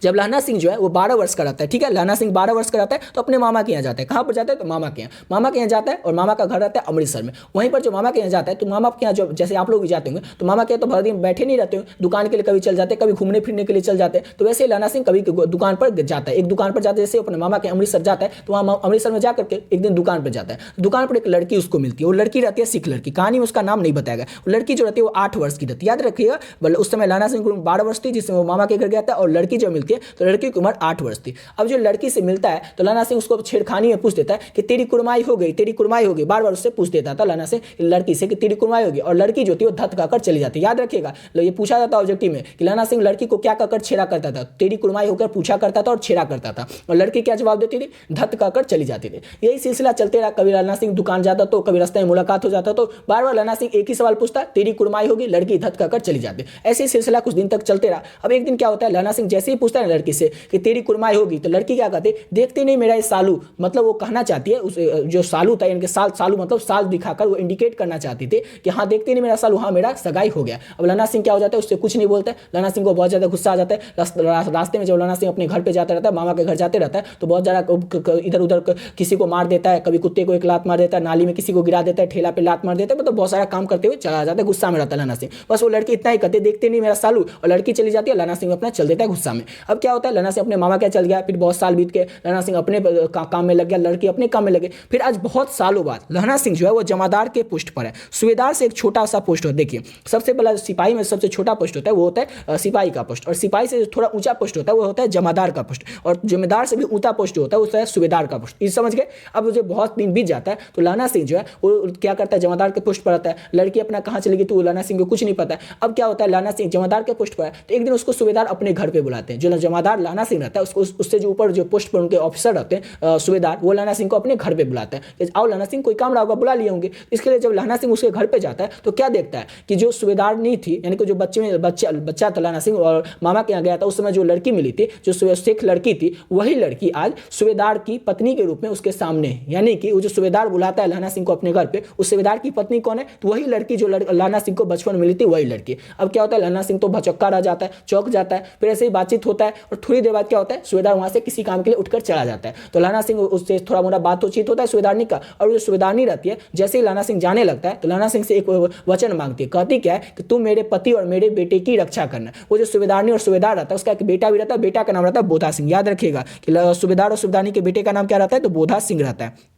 जब लहना सिंह जो है वो 12 वर्ष का रहता है, ठीक है, लहना सिंह 12 वर्ष का रहता है तो अपने मामा के यहाँ जाता है। कहाँ पर जाता है, तो मामा के यहाँ जाता है, और मामा का घर रहता है अमृतसर में। वहीं पर जो मामा के यहाँ जाता है तो मामा के यहाँ जो जैसे आप लोग भी जाते होंगे तो मामा के यहाँ तो भर दिन बैठे नहीं रहते होंगे, दुकान के लिए कभी चल जाते हैं, कभी घूमने फिरने के लिए चल जाते हैं। तो वैसे लहना सिंह कभी दुकान पर जाता है, एक दुकान पर जाता है, जैसे अपने मामा के अमृतसर जाता है तो वहाँ अमृतसर में जाकर के एक दिन दुकान पर जाता है। दुकान पर एक लड़की उसको मिलती है, वो लड़की रहती है सिख लड़की, कहानी में उसका नाम नहीं बताया गया। वो लड़की जो रहती है वो 8 वर्ष की रहती है, याद रखिएगा। उस समय लहना सिंह 12 वर्ष थी जिसमें वो मामा के घर गया था, और लड़की जो मिलती है तो लड़की की उम्र 8 वर्ष थी। अब जो लड़की से मिलता है तो लहना सिंह उसको छेड़खानी में पूछ देता है कि तेरी कुड़माई हो गई, तेरी कुड़माई हो गई, बार बार उससे पूछ देता था लहना सिंह लड़की से कि तेरी कुड़माई होगी, और लड़की जो थी वो धत कहकर चली जाती है। याद रखिएगा, ये पूछा जाता ऑब्जेक्टिव में कि लहना सिंह लड़की को क्या कहकर छेड़ा करता था, तेरी कुड़माई होकर पूछा करता था और छेड़ा करता था, और लड़की क्या जवाब देती थी, धत कहकर चली जाती थी। यही सिलसिला चलते रहा, कभी लहना सिंह दुकान जाता तो कभी रास्ते में मुलाकात हो जाता तो बार बार लहना सिंह एक ही सवाल पूछता, तेरी कुड़माई होगी, लड़की धत कहकर चली जाती। ऐसे सिलसिला कुछ दिन तक चलते रहा। अब एक दिन क्या होता है, लहना सिंह जैसे ही पूछता है लड़की से कि तेरी कुड़माई होगी तो लड़की क्या कहते, देखते नहीं मेरा ये सालू, मतलब वो कहना चाहती है उस जो सालू था, इनके सालू मतलब साल दिखाकर वो इंडिकेट करना चाहती थी कि हाँ देखते नहीं मेरा सालू, हाँ मेरा सगाई हो गया। अब लहना सिंह क्या हो जाता है, उससे कुछ नहीं बोलता है। लहना सिंह को बहुत ज़्यादा गुस्सा आ जाता है। रास्ते में जब लहना सिंह अपने घर पे जाता रहता है, मामा के घर जाते रहता है तो बहुत ज़्यादा इधर उधर किसी को मार देता है, कभी कुत्ते को एक लात मार देता है, नाली में किसी को गिरा देता है, ठेला पे लात मार देता है, मतलब बहुत सारा काम करते हुए चला जाता है, गुस्सा में रहता है लहना सिंह। बस वो लड़की इतना ही कहते, देखते नहीं मेरा सालू, और लड़की चली जाती है, लहना सिंह अपना चल देता है गुस्सा में। में। अब क्या होता है, लहना सिंह अपने मामा क्या चल गया, फिर बहुत साल बीत के लहना सिंह अपने काम में लग गया, लड़की अपने काम में लगे। फिर आज बहुत सालों बाद लहना सिंह जो है वो जमादार के पोस्ट पर है। सूबेदार से एक छोटा सा पोस्ट होता है। देखिए, सबसे पहला सिपाही में सबसे छोटा पोस्ट होता है वो होता है सिपाही का पोस्ट, और सिपाही से थोड़ा ऊंचा पोस्ट होता है वो होता है जमादार का पोस्ट, और जमींदार से भी ऊंचा पोस्ट होता है वो होता है सूबेदार का पोस्ट। ये समझ गए। अब मुझे बहुत दिन बीत जाता है तो लहना सिंह जो है वो क्या करता है, जमादार के पोस्ट पर आता है। लड़की अपना कहाँ चली गई तो लहना सिंह को कुछ नहीं पता है। अब क्या होता है, लहना सिंह जमादार के पोस्ट पर है तो एक दिन उसको सूबेदार अपने घर पे बुलाते हैं। जो जमादार लहना सिंह रहता है उसको उससे जो ऊपर जो पोस्ट पर उनके ऑफिसर रहते हैं सूबेदार, वो लहना सिंह को अपने घर पे बुलाते हैं। आओ लहना सिंह, कोई काम रहा होगा, बुला लिए होंगे। इसके लिए जब लहना सिंह उसके घर पे जाता है तो क्या देखता है कि जो सूबेदार नहीं थी, यानी कि जो बच्चा था लहना सिंह और मामा के यहाँ गया था, उस समय जो लड़की मिली थी, जो सिख लड़की थी, वही लड़की आज सूबेदार की पत्नी के रूप में उसके सामने है। यानी कि वो जो सूबेदार बुलाता है लहना सिंह को अपने घर पे, उस सूबेदार की पत्नी कौन है, तो वही लड़की जो लहना सिंह को बचपन मिली थी, वही लड़की। अब क्या होता है, लहना सिंह तो भचक्का रह जाता है, चौंक जाता है। फिर ऐसे ही बातचीत होता है और थोड़ी देर बाद क्या होता है, सूबेदार वहां से किसी काम के लिए उठकर चला जाता है। तो लहना सिंह उससे थोड़ा मोड़ा बातचीत होता है सूबेदारनी का, और जो सूबेदारनी रहती है जैसे ही लहना सिंह जाने लगता है तो लहना सिंह से एक वचन मांगती है। कहती क्या है कि तुम मेरे पति और मेरे बेटे की रक्षा करना। वो जो सूबेदारनी और सूबेदार रहता है उसका एक बेटा भी रहता है, बेटा का नाम रहता है बोधा सिंह। याद रखिएगा कि सूबेदार और सूबेदारनी के बेटे का नाम क्या रहता है, तो बोधा सिंह रहता है।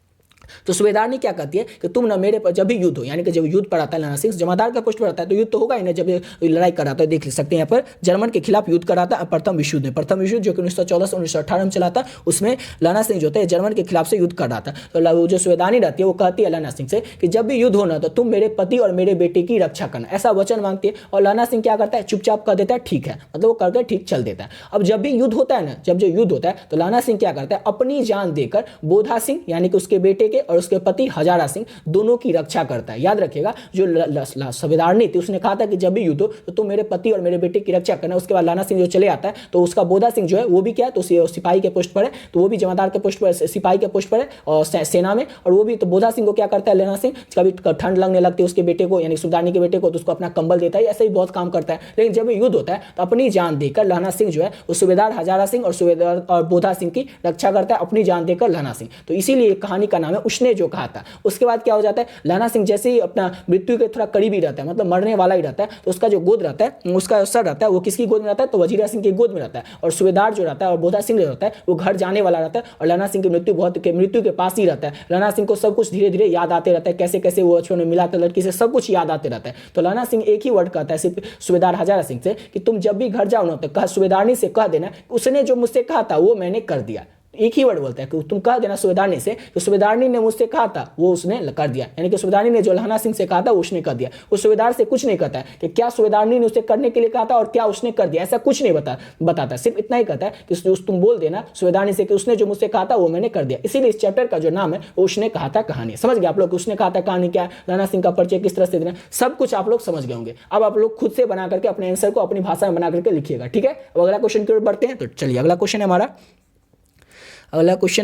तो सूबेदारनी क्या कहती है कि तुम ना मेरे पर जब भी युद्ध हो, यानी कि जब युद्ध पर आता है लहना सिंह जमादार का पोस्ट पर आता है तो युद्ध तो होगा ही ना, जब लड़ाई कराता है। देख सकते हैं यहाँ पर जर्मन के खिलाफ युद्ध कराता है प्रथम विश्व युद्ध में। प्रथम विश्व जो कि 1914 से 1918 में चला था, उसमें लहना सिंह जो थे जर्मन के खिलाफ से युद्ध कर रहा था। तो जो सूबेदारनी रहती है वो कहती है लहना सिंह से कि जब भी युद्ध होना तो तुम मेरे पति और मेरे बेटे की रक्षा करना, ऐसा वचन मांगती है। और लहना सिंह क्या करता है, चुपचाप कर देता है ठीक है, मतलब वो करके ठीक चल देता है। अब जब भी युद्ध होता है ना, जब जो युद्ध होता है तो लहना सिंह क्या करता है, अपनी जान देकर बोधा सिंह यानी कि उसके बेटे के और उसके पति हजारा सिंह दोनों की रक्षा करता है। याद रखिएगा, जो सूबेदारनी थी उसने कहा था कि जब भी युद्ध हो तो तुम मेरे पति और मेरे बेटे की रक्षा करना। उसके बाद लहना सिंह जो चले आता है तो उसका बोधा सिंह जो है वो भी क्या है, तो सिपाही के पोस्ट पर है, तो वो भी जमादार के पोस्ट पर, सिपाही के पोस्ट पर है और सेना में। और वो भी तो बोधा सिंह को क्या करता है लहना सिंह, कभी ठंड लगने लगती है उसके बेटे को यानी सूबेदारनी के बेटे को तो उसको अपना कंबल देता है, ऐसे ही बहुत काम करता है। लेकिन जब युद्ध होता है तो अपनी जान देकर लहना सिंह जो है वो सूबेदार हजारा सिंह और सूबेदार और बोधा सिंह की रक्षा करता है, अपनी जान देकर लहना सिंह। तो इसीलिए कहानी का नाम है उसने जो कहा था। उसके बाद क्या हो जाता है, लहना सिंह जैसे ही अपना मृत्यु के थोड़ा करीब ही रहता है, मतलब मरने वाला ही रहता है, तो उसका जो गोद रहता है, उसका सर रहता है वो किसकी गोद में रहता है, तो वजीरा सिंह की गोद में रहता है। और सूबेदार जो रहता है और बोधा सिंह जो रहता है वो घर जाने वाला रहता है और लहना सिंह की मृत्यु के पास ही रहता है। लहना सिंह को सब कुछ धीरे धीरे याद आते रहता है, कैसे कैसे वो बचपन में मिला था लड़की से, सब कुछ याद आते रहता है। तो लहना सिंह एक ही वर्ड कहता है सिर्फ सूबेदार हजारा सिंह से कि तुम जब भी घर जाओ ना तो सूबेदारनी से कह देना उसने जो मुझसे कहा था वो मैंने कर दिया। एक ही वर्ड बोलता है कि तुम कह देना सूबेदारनी से कि सूबेदारनी ने मुझसे कहा था वो उसने कर दिया, यानी कि सूबेदारनी ने जो लहना सिंह से कहा था उसने कर दिया। उस सूबेदार से कुछ नहीं कहता है कि क्या सूबेदारनी ने उसे करने के लिए कहा था और क्या उसने कर दिया, ऐसा कुछ नहीं बताता। सिर्फ इतना ही कहता है कि तुम बोल देना सूबेदारनी से कि उसने जो मुझसे कहा था वो मैंने कर दिया। इसीलिए इस चैप्टर का जो नाम है वो उसने कहा था कहानी। समझ गए आप लोग, उसने कहा था कहानी क्या, लहना सिंह का परिचय किस तरह से देना, सब कुछ आप लोग समझ गए होंगे। अब आप लोग खुद से बना करके अपने आंसर को अपनी भाषा में बना करके लिखिएगा, ठीक है। अब अगला क्वेश्चन की ओर बढ़ते हैं। तो चलिए अगला क्वेश्चन है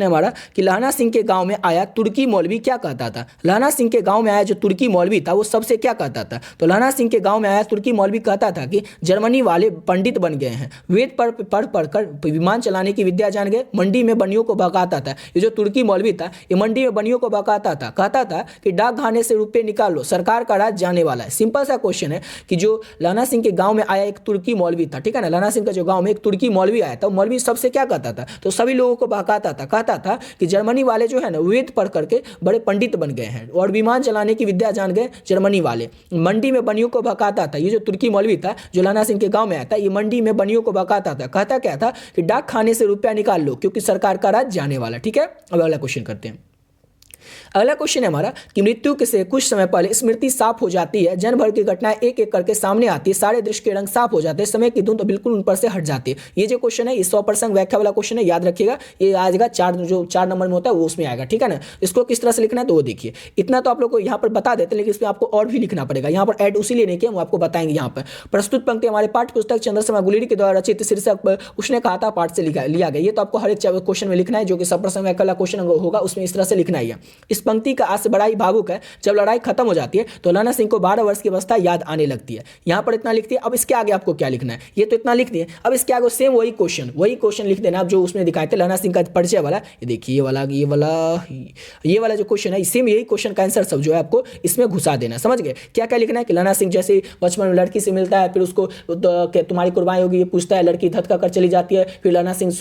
हमारा कि लहना सिंह के गांव में आया तुर्की मौलवी क्या कहता था। लहना सिंह के गांव में आया जो तुर्की मौलवी था वो सबसे क्या कहता था, तो लहना सिंह के गांव में आया तुर्की मौलवी कहता था कि जर्मनी वाले पंडित बन गए हैं, वेद पढ़कर विमान चलाने की विद्या जान गए, मंडी में बनियों को बहकाता था। ये जो तुर्की मौलवी था ये मंडी में बनियों को बहकाता था, कहता था कि डाक खाने से रुपये निकाल लो, सरकार का राज जाने वाला है। सिंपल सा क्वेश्चन है कि जो लहना सिंह के गाँव में आया एक तुर्की मौलवी था, ठीक है ना, लहना सिंह का जो गाँव में एक तुर्की मौलवी आया था, मौलवी सबसे क्या कहता था, तो सभी लोगों को बहकाता था, कहता था कि जर्मनी वाले जो है ना वेद पढ़ करके बड़े पंडित बन गए हैं और विमान चलाने की विद्या जान गए जर्मनी वाले। मंडी में बनियों को भगाता था। ये जो तुर्की मौलवी था जो लहना सिंह के गांव में आया था, ये मंडी में बनियों को भगाता था, कहता क्या था कि डाक खाने से रुपया निकाल लो क्योंकि सरकार का राज जाने वाला। ठीक है, अब अगला क्वेश्चन करते हैं। अगला क्वेश्चन है हमारा कि मृत्यु के से कुछ समय पहले स्मृति साफ हो जाती है, जन भर की घटनाएं एक एक करके सामने आती है, सारे दृश्य के रंग साफ हो जाते हैं, समय की धुंध तो बिल्कुल उन पर से हट जाती है। ये जो क्वेश्चन है ये 100% व्याख्या वाला क्वेश्चन है, याद रखिएगा। ये आएगा 4 नंबर में होता है वो उसमें आएगा, ठीक है ना। इसको किस तरह से लिखना है तो वो देखिए। इतना तो आप लोग को यहाँ पर बता देते हैं, लेकिन इसमें आपको और भी लिखना पड़ेगा। यहाँ पर ऐड उसी लिए नहीं किया, हम आपको बताएंगे। यहाँ पर प्रस्तुत पंक्ति हमारे पाठ्य पुस्तक चंद्रशर्मा गुलेरी के द्वारा रचित शीर्षक उसने कहा था पाठ से लिया गया। ये तो आपको हर एक क्वेश्चन में लिखना है, जो कि 100% व्याख्या वाला क्वेश्चन होगा उसमें इस तरह से लिखना ही है। इस पंक्ति का आशय बड़ा ही भावुक है। जब लड़ाई खत्म हो जाती है तो लैला सिंह को 12 वर्ष की अवस्था याद आने लगती है। यहाँ पर इतना लिख दिया। अब इसके आगे आपको क्या लिखना है, ये तो इतना लिख दिए। अब इसके आगे सेम वही क्वेश्चन लिख देना आप जो उसमें दिखाए थे लैला सिंह का परिचय वाला। ये देखिए ये वाला जो क्वेश्चन है, सेम यही क्वेश्चन का आंसर सब जो है आपको इसमें घुसा देना। समझ गए क्या क्या लिखना है कि लैला सिंह जैसे बचपन में लड़की से मिलता है, फिर उसको तुम्हारी कुर्बानी होगी ये पूछता है, लड़की धक्का कर चली जाती है, फिर लैला सिंह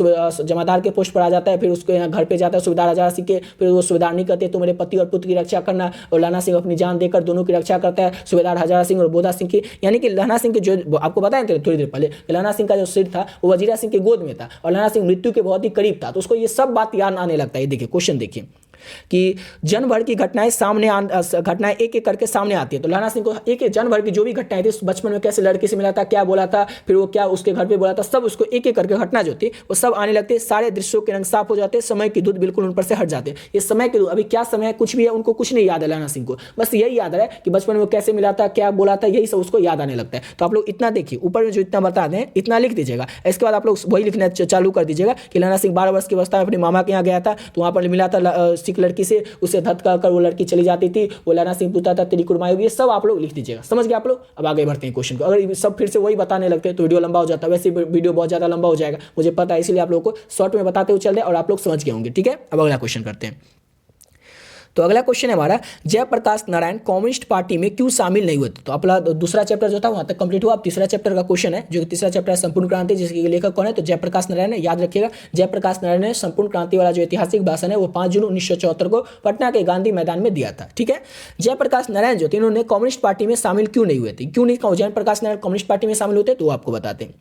जमादार के पोस्ट पर आ जाता है, फिर उसके यहाँ घर पे जाता है सूबेदार हजारा सिंह के, फिर वो सूबेदार नहीं कहते तो मेरे पति और पुत्र की रक्षा करना, और लैला सिंह अपनी जान देकर दोनों की रक्षा करता है, सूबेदार हजारा सिंह और बोधा सिंह की। यानी कि लैला सिंह के जो आपको बताया थोड़ी देर पहले, लैला सिंह का जो सिर था वो वजीरा सिंह के गोद में था और लैला सिंह मृत्यु के बहुत ही करीब था, तो उसको ये सब बात याद आने लगता है। ये देखिए क्वेश्चन देखिए कि जन्म भर की घटनाएं घटनाएं एक एक करके सामने आती है। तो लैला सिंह को एक जन्म भर की जो भी घटनाएं थी, बचपन में कैसे लड़की से मिला था, क्या बोला था, फिर वो क्या उसके घर पे बोला था, सब उसको एक एक करके घटना जो थी वो सब आने लगती है। सारे दृश्यों के रंग साफ हो जाते हैं, समय की धुंध बिल्कुल उन पर से हट जाते हैं। ये समय की अभी क्या समय है कुछ भी है उनको कुछ नहीं याद है लैला सिंह को, बस यही याद है कि बचपन में कैसे मिला था, क्या बोला था, यही सब उसको याद आने लगता है। तो आप लोग इतना देखिए, ऊपर में जो इतना बता दें इतना लिख दीजिएगा। इसके बाद आप लोग वही लिखना चालू कर दीजिएगा कि लैला सिंह 12 वर्ष की अवस्था में अपने मामा के यहाँ गया था, तो वहाँ पर मिला था सिख लड़की से, उसे धक्का कर वो लड़की चली जाती थी, वो लैला सिंह पूछता था तेरी कुर्बानी होगी। ये सब आप लोग लिख दीजिएगा। समझ गए आप लोग। अब आगे बढ़ते हैं क्वेश्चन को। अगर सब फिर से वही बताने लगते हैं तो वीडियो लंबा हो जाता है, वैसे वीडियो बहुत ज़्यादा लंबा हो जाएगा, मुझे पता है, इसलिए आप लोगों को शॉर्ट में बताते हुए चल रहे और आप लोग समझ गए होंगे। ठीक है, अब अगला क्वेश्चन करते हैं। तो अगला क्वेश्चन है हमारा, जयप्रकाश नारायण कम्युनिस्ट पार्टी में क्यों शामिल नहीं हुए थे। तो अपना दूसरा चैप्टर जो था वहां तक कंप्लीट हुआ। अब तीसरा चैप्टर का क्वेश्चन है, जो तीसरा चैप्टर है संपूर्ण क्रांति, जिसके लेखक कौन है तो जयप्रकाश नारायण है। याद रखिएगा जयप्रकाश नारायण ने संपूर्ण क्रांति वाला जो ऐतिहासिक भाषण है वो 5 जून 1974 को पटना के गांधी मैदान में दिया था। ठीक है, जयप्रकाश नारायण जो थे इन्होंने कम्युनिस्ट पार्टी में शामिल क्यों नहीं हुए थे, क्यों नहीं जयप्रकाश नारायण कम्युनिस्ट पार्टी में शामिल होते तो वो आपको बताते हैं।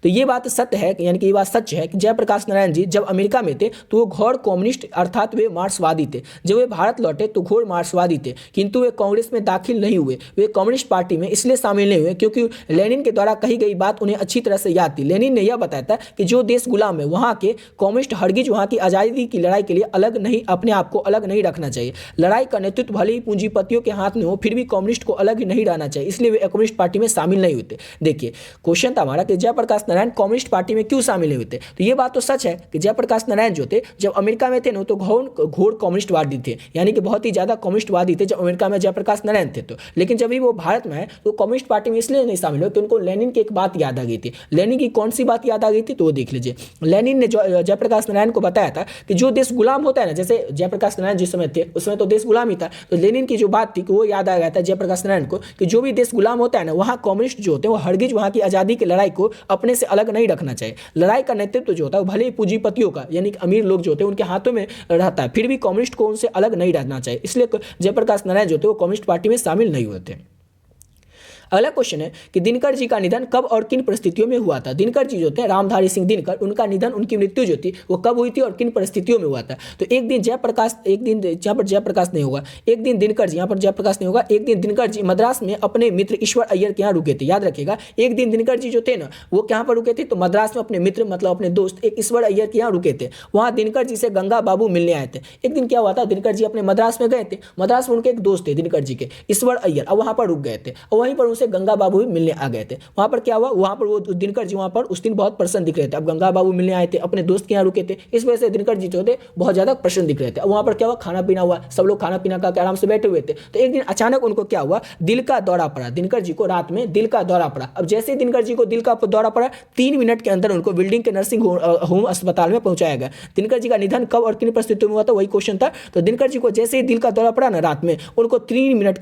तो ये बात सत्य है, यानी कि ये बात सच है कि जयप्रकाश नारायण जी जब अमेरिका में थे तो वो घोर कम्युनिस्ट अर्थात वे मार्क्सवादी थे। जब वे भारत लौटे तो घोर मार्क्सवादी थे, किंतु वे कांग्रेस में दाखिल नहीं हुए। वे कम्युनिस्ट पार्टी में इसलिए शामिल नहीं हुए क्योंकि लेनिन के द्वारा कही गई बात उन्हें अच्छी तरह से याद थी। लेनिन ने यह बताया था कि जो देश गुलाम है वहां के कम्युनिस्ट हरगिज वहां की आजादी की लड़ाई के लिए अलग नहीं, अपने आप को अलग नहीं रखना चाहिए। लड़ाई का नेतृत्व भले ही पूंजीपतियों के हाथ में हो फिर भी कम्युनिस्ट को अलग नहीं रहना चाहिए, इसलिए वे कम्युनिस्ट पार्टी में शामिल नहीं हुए थे। देखिए क्वेश्चन था हमारा कि जयप्रकाश नारायण कम्युनिस्ट पार्टी में क्यों शामिल नहीं हुए थे। तो ये बात तो सच है कि जयप्रकाश नारायण जो थे जब अमेरिका में थे ना तो घोर कम्युनिस्टवादी थे, यानी कि बहुत ही ज्यादा कम्युनिस्टवादी थे जब अमेरिका में जयप्रकाश नारायण थे। तो लेकिन जब भी वो भारत में आए तो कम्युनिस्ट पार्टी में इसलिए नहीं शामिल हुए कि उनको लेनिन की एक बात याद आ गई थी। लेनिन की कौन सी बात याद आ गई थी तो वो देख लीजिए। लेनिन ने जयप्रकाश नारायण को बताया था कि जो देश गुलाम होता है ना, जैसे जयप्रकाश नारायण जिस समय थे उस समय तो देश गुलाम ही था, तो लेनिन की जो बात थी कि वो याद आ गया था जयप्रकाश नारायण को कि जो भी देश गुलाम होता है ना वहाँ कम्युनिस्ट जो होते हैं वो हरगिज वहाँ की आज़ादी की लड़ाई को अपने से अलग नहीं रखना चाहिए। लड़ाई का नेतृत्व जो होता है भले ही पूंजीपतियों का यानी कि अमीर लोग जो होते हैं उनके हाथों में रहता है, फिर भी कम्युनिस्ट को उनसे अलग नहीं रहना चाहिए, इसलिए जयप्रकाश नारायण जो थे वो कम्युनिस्ट पार्टी में शामिल नहीं हुए थे। अगला क्वेश्चन है कि दिनकर जी का निधन कब और किन परिस्थितियों में हुआ था। दिनकर जी जो थे रामधारी सिंह दिनकर, उनका निधन उनकी मृत्यु जो थी वो कब हुई थी और किन परिस्थितियों में हुआ था। तो एक दिन यहाँ पर जयप्रकाश नहीं होगा, एक दिन दिनकर जी, यहाँ पर जयप्रकाश नहीं होगा, एक दिन दिनकर जी मद्रास में अपने मित्र ईश्वर अय्यर के यहाँ रुके थे। याद रखिएगा एक दिन दिनकर जी जो थे ना वो कहाँ पर रुके थे तो मद्रास में अपने मित्र मतलब अपने दोस्त एक ईश्वर अय्यर के यहाँ रुके थे। वहाँ दिनकर जी से गंगा बाबू मिलने आए थे। एक दिन क्या हुआ था, दिनकर जी अपने मद्रास में गए थे, मद्रास में उनके एक दोस्त थे दिनकर जी के ईश्वर अय्यर, अब वहाँ पर रुक गए थे और वहीं पर उनसे गंगा बाबू भी मिलने आ गए थे। वहां पर क्या हुआ, वहां पर वो दिनकर जी वहां पर उस दिन बहुत प्रसन्न दिख रहे थे। अब गंगा बाबू मिलने आए थे, अपने दोस्त के यहाँ रुके थे, इस वजह से दिनकर जी जो थे बहुत ज्यादा प्रसन्न दिख रहे थे। अब वहां पर क्या हुआ, खाना पीना हुआ, सब लोग खाना पीना करके आराम से बैठे हुए थे। तो एक दिन अचानक उनको क्या हुआ, दिल का दौरा पड़ा। दिनकर जी को रात में दिल का दौरा पड़ा। अब जैसे ही दिनकर जी को दिल का दौरा पड़ा 3 मिनट के अंदर उनको बिल्डिंग के नर्सिंग होम अस्पताल में पहुंचाया गया। दिनकर जी का निधन कब और किन परिस्थितियों में हुआ था वही क्वेश्चन था। तो दिनकर जी को जैसे ही दिल का दौरा पड़ा ना रात में, उनको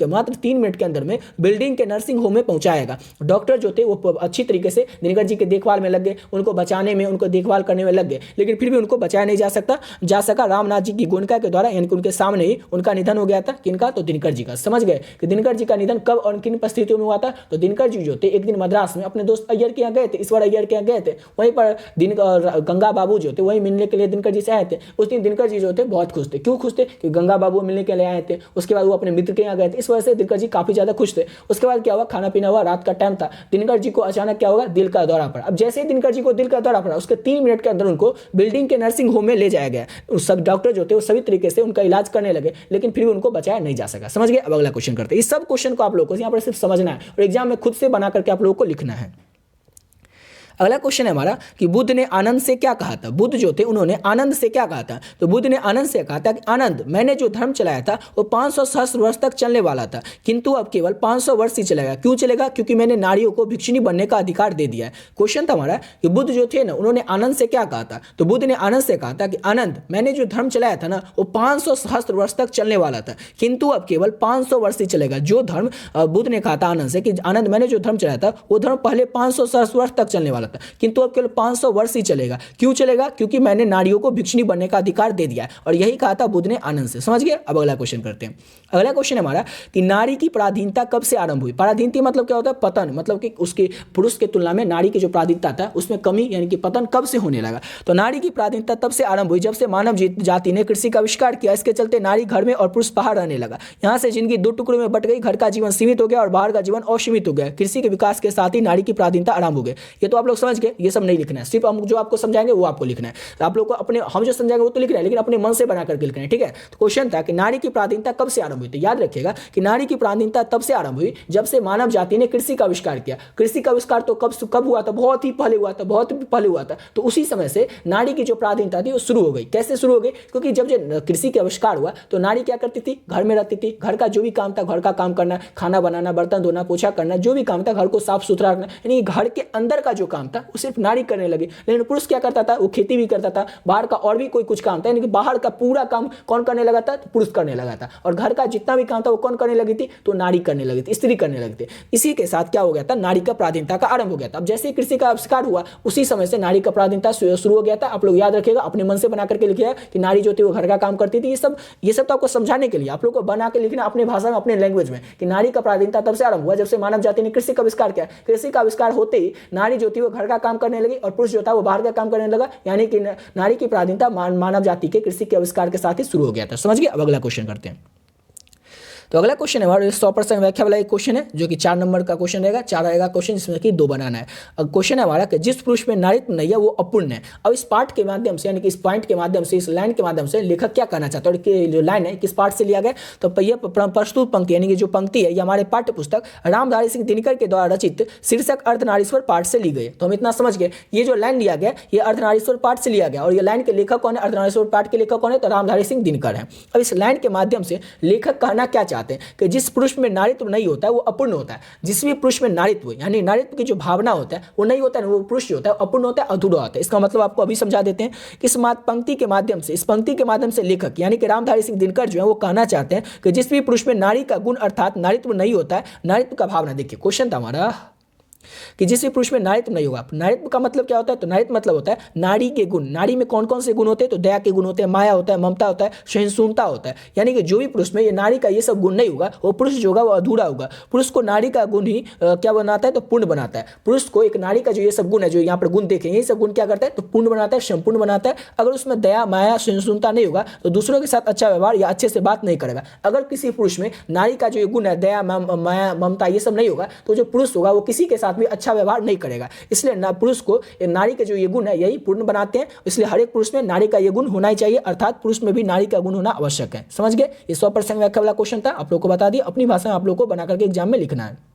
मात्र 3 मिनट के अंदर में बिल्डिंग के नर्सिंग होम में पहुंचाया गया। डॉक्टर जो थे वो अच्छी तरीके से दिनकर जी के देखभाल में लग गए, उनको बचाने में, उनको देखभाल करने में लग गए, लेकिन फिर भी उनको बचाया नहीं जा सका। रामनाथ जी की गोयनका के द्वारा, यानी कि उनके सामने ही उनका निधन हो गया था। किनका, तो दिनकर जी का। समझ गए कि दिनकर जी का निधन कब और किन परिस्थितियों में हुआ था। तो दिनकर जी जो थे एक दिन मद्रास में अपने दोस्त अय्यर के यहाँ गए थे, ईश्वर अय्यर के यहाँ गए थे, वहीं पर गंगा बाबू जो थे वही मिलने के लिए दिनकर जी से आए थे। उस दिन दिनकर जी जो थे बहुत खुश थे। क्यों खुश थे, कि गंगा बाबू मिलने के लिए आए थे, उसके बाद वो अपने मित्र के यहाँ गए थे, इस वजह से दिनकर जी काफी ज्यादा खुश थे। उसके बाद क्या हुआ, खाना पीना हुआ, रात का टाइम था, दिनकर जी को अचानक क्या होगा, दिल का दौरा पड़ा। अब जैसे ही दिनकर जी को दिल का दौरा पड़ा उसके 3 मिनट के अंदर उनको बिल्डिंग के नर्सिंग होम में ले जाया गया। सब डॉक्टर जो थे वो सभी तरीके से उनका इलाज करने लगे, लेकिन फिर भी उनको बचाया नहीं जा सका। समझ गए। अब अगला क्वेश्चन करते हैं। इस सब क्वेश्चन को आप लोगों को यहाँ पर सिर्फ समझना है और एग्जाम में खुद से बना करके आप लोगों को लिखना है। अगला क्वेश्चन है हमारा कि बुद्ध ने आनंद से क्या कहा था। बुद्ध जो थे उन्होंने आनंद से क्या कहा था। तो बुद्ध ने आनंद से कहा था कि आनंद, मैंने जो धर्म चलाया था वो 500 सहस्त्र वर्ष तक चलने वाला था, किंतु अब केवल 500 वर्ष ही चलेगा। क्यों चलेगा? क्योंकि मैंने नारियों को भिक्षुणी बनने का अधिकार दे दिया है। क्वेश्चन था हमारा कि बुद्ध जो थे ना उन्होंने आनंद से क्या कहा था। तो बुद्ध ने आनंद से कहा था कि आनंद, मैंने जो धर्म चलाया था ना वो 500 सहस्त्र वर्ष तक चलने वाला था, किंतु अब केवल 500 वर्ष ही चलेगा। जो धर्म बुद्ध ने कहा था आनंद से कि आनंद, मैंने जो धर्म चलाया था वो धर्म पहले 500 सहस्त्र वर्ष तक चलने वाला था, किंतु अब केवल 500 वर्ष ही चलेगा। क्यों चलेगा? क्योंकि मैंने नारियों को भिक्षुणी बनने का अधिकार दे दिया है। और यही कहा था बुद्ध ने आनंद से। समझ गए? अब अगला क्वेश्चन करते हैं। अगला क्वेश्चन है हमारा कि नारी की पराधीनता कब से आरंभ हुई। पराधीनता मतलब क्या होता है? पतन, मतलब कि उसके पुरुष के तुलना में नारी की जो पराधीनता था उसमें कमी यानी कि पतन कब से होने लगा। तो नारी की पराधीनता तब से आरंभ हुई जब से मानव जाति ने कृषि का आविष्कार किया। इसके चलते नारी घर में और पुरुष बाहर रहने लगा। यहाँ से जिंदगी दो टुकड़ों में बट गई। घर का जीवन सीमित हो गया और बाहर का जीवन असीमित हो गया। कृषि के विकास के साथ ही नारी की पराधीनता आरंभ हो गई। ये तो आप लोग समझ गए, ये सब नहीं लिखना है, सिर्फ हम जो आपको समझाएंगे वो आपको लिखना है। तो आप लोग को अपने, हम जो समझाएंगे वो तो लिखना है, लेकिन अपने मन से बना करके लिखना है, ठीक है। तो क्वेश्चन था कि नारी की पराधीनता कब से आरंभ हुई। तो याद रखिएगा कि नारी की पराधीनता तब से आरंभ हुई जब से मानव जाति ने कृषि का आविष्कार किया। कृषि का आविष्कार तो कब हुआ था? बहुत ही पहले हुआ था, बहुत ही पहले हुआ था। तो उसी समय से नारी की जो पराधीनता थी वो शुरू हो गई। कैसे शुरू हो गई? क्योंकि जब कृषि का आविष्कार हुआ तो नारी क्या करती थी? घर में रहती थी। घर का जो भी काम था, घर का काम करना, खाना बनाना, बर्तन धोना, पोछा करना, जो भी काम था, घर को साफ सुथरा रखना, यानी घर के अंदर का जो काम था वो सिर्फ नारी करने लगी। लेकिन पुरुष क्या करता था? वो खेती भी करता था, बाहर का और भी कोई कुछ काम था, यानी कि बाहर का पूरा काम कौन करने लगा था? तो पुरुष करने लगा था। और घर का जितना भी काम था वो कौन करने लगी थी? तो नारी करने लगी थी, स्त्री करने लगी थी। इसी के साथ क्या हो गया था? नारी का पराधीनता का आरंभ हो गया था। अब जैसे कृषि का आविष्कार हुआ उसी समय से नारी का पराधीनता शुरू हो गया था। आप लोग याद रखिएगा, अपने मन से बना करके लिखिएगा कि नारी जो थी वो घर का काम करती थी। ये सब तो आपको समझाने के लिए आप लोग को बना के लिखना अपने भाषा में, अपने लैंग्वेज में, कि नारी का पराधीनता तब से आरंभ हुआ जब से मानव जाति ने कृषि का आविष्कार किया। कृषि का आविष्कार होते ही नारी जो थी वो घर का काम करने लगी और पुरुष जो था वो बाहर का काम करने लगा, यानी कि नारी की पराधीनता मानव जाति के कृषि के आविष्कार के साथ ही शुरू हो गया था। समझ गए? अब अगला क्वेश्चन करते हैं। तो अगला क्वेश्चन है हमारा 100% व्याख्या वाला एक क्वेश्चन है जो कि 4 नंबर का क्वेश्चन रहेगा। 4 रहेगा क्वेश्चन जिसमें कि 2 बनाना है। अब क्वेश्चन है हमारा कि जिस पुरुष में नारीत्व नहीं है वो अपूर्ण है। अब इस पार्ट के माध्यम से, यानी कि इस पॉइंट के माध्यम से, इस लाइन के माध्यम से लेखक क्या कहना चाहता है, और कि जो लाइन है किस पार्ट से लिया गया? तो ये प्रस्तुत पंक्ति यानी कि जो पंक्ति है ये हमारे पाठ्य पुस्तक रामधारी सिंह दिनकर के द्वारा रचित शीर्षक अर्धनारीश्वर पाठ से ली गई। तो हम इतना समझ गए, ये जो लाइन लिया गया ये अर्धनारीश्वर पाठ से लिया गया। और ये लाइन के लेखक कौन है? अर्धनारीश्वर पाठ के लेखक कौन है? तो रामधारी सिंह दिनकर है। अब इस लाइन के माध्यम से लेखक कहना क्या चाहते हैं कि जिस पुरुष में नारीत्व नहीं होता है वो अपूर्ण होता है। जिस भी पुरुष में नारीत्व यानी नारीत्व की जो भावना होता है वो नहीं होता है, वो पुरुष जो होता है अपूर्ण होता है, अधूरा होता है। इसका मतलब आपको अभी समझा देते हैं कि इस पंक्ति के माध्यम से, इस पंक्ति के माध्यम से लेखक यानी कि रामधारी सिंह दिनकर जो है वो कहना चाहते हैं कि जिस भी पुरुष में नारी का गुण अर्थात नारीत्व नहीं होता है, नारीत्व का भावना। देखिए क्वेश्चन था हमारा कि जिस भी पुरुष में नारीत्व नहीं होगा। नारीत्व का मतलब क्या होता है? तो नारीत्व मतलब होता है नारी के गुण। नारी में कौन कौन से गुण होते हैं? तो दया के गुण होते हैं, माया होता है, ममता होता है, सहिष्णुता होता है। यानी कि जो भी पुरुष में ये नारी का ये सब गुण नहीं होगा वो पुरुष जो होगा वो अधूरा होगा। पुरुष को नारी का गुण ही क्या बनाता है? तो पूर्ण बनाता है। पुरुष को एक नारी का जो ये सब गुण है, जो यहाँ पर गुण देखें, ये सब गुण क्या करता है? तो पूर्ण बनाता है, संपूर्ण बनाता है। अगर उसमें दया, माया, सहिष्णुता नहीं होगा तो दूसरों के साथ अच्छा व्यवहार या अच्छे से बात नहीं करेगा। अगर किसी पुरुष में नारी का जो ये गुण है, दया, माया, ममता, ये सब नहीं होगा तो जो पुरुष होगा वो किसी के साथ भी अच्छा व्यवहार नहीं करेगा। इसलिए पुरुष को नारी के जो ये गुण है यही पूर्ण बनाते हैं। इसलिए हर एक पुरुष में नारी का ये गुण होना ही चाहिए, अर्थात पुरुष में भी नारी का गुण होना आवश्यक है। समझ गए? ये 100% व्याख्या वाला क्वेश्चन था, आप लोग को बता दिया। अपनी भाषा में आप लोग को बना करके एग्जाम में लिखना है।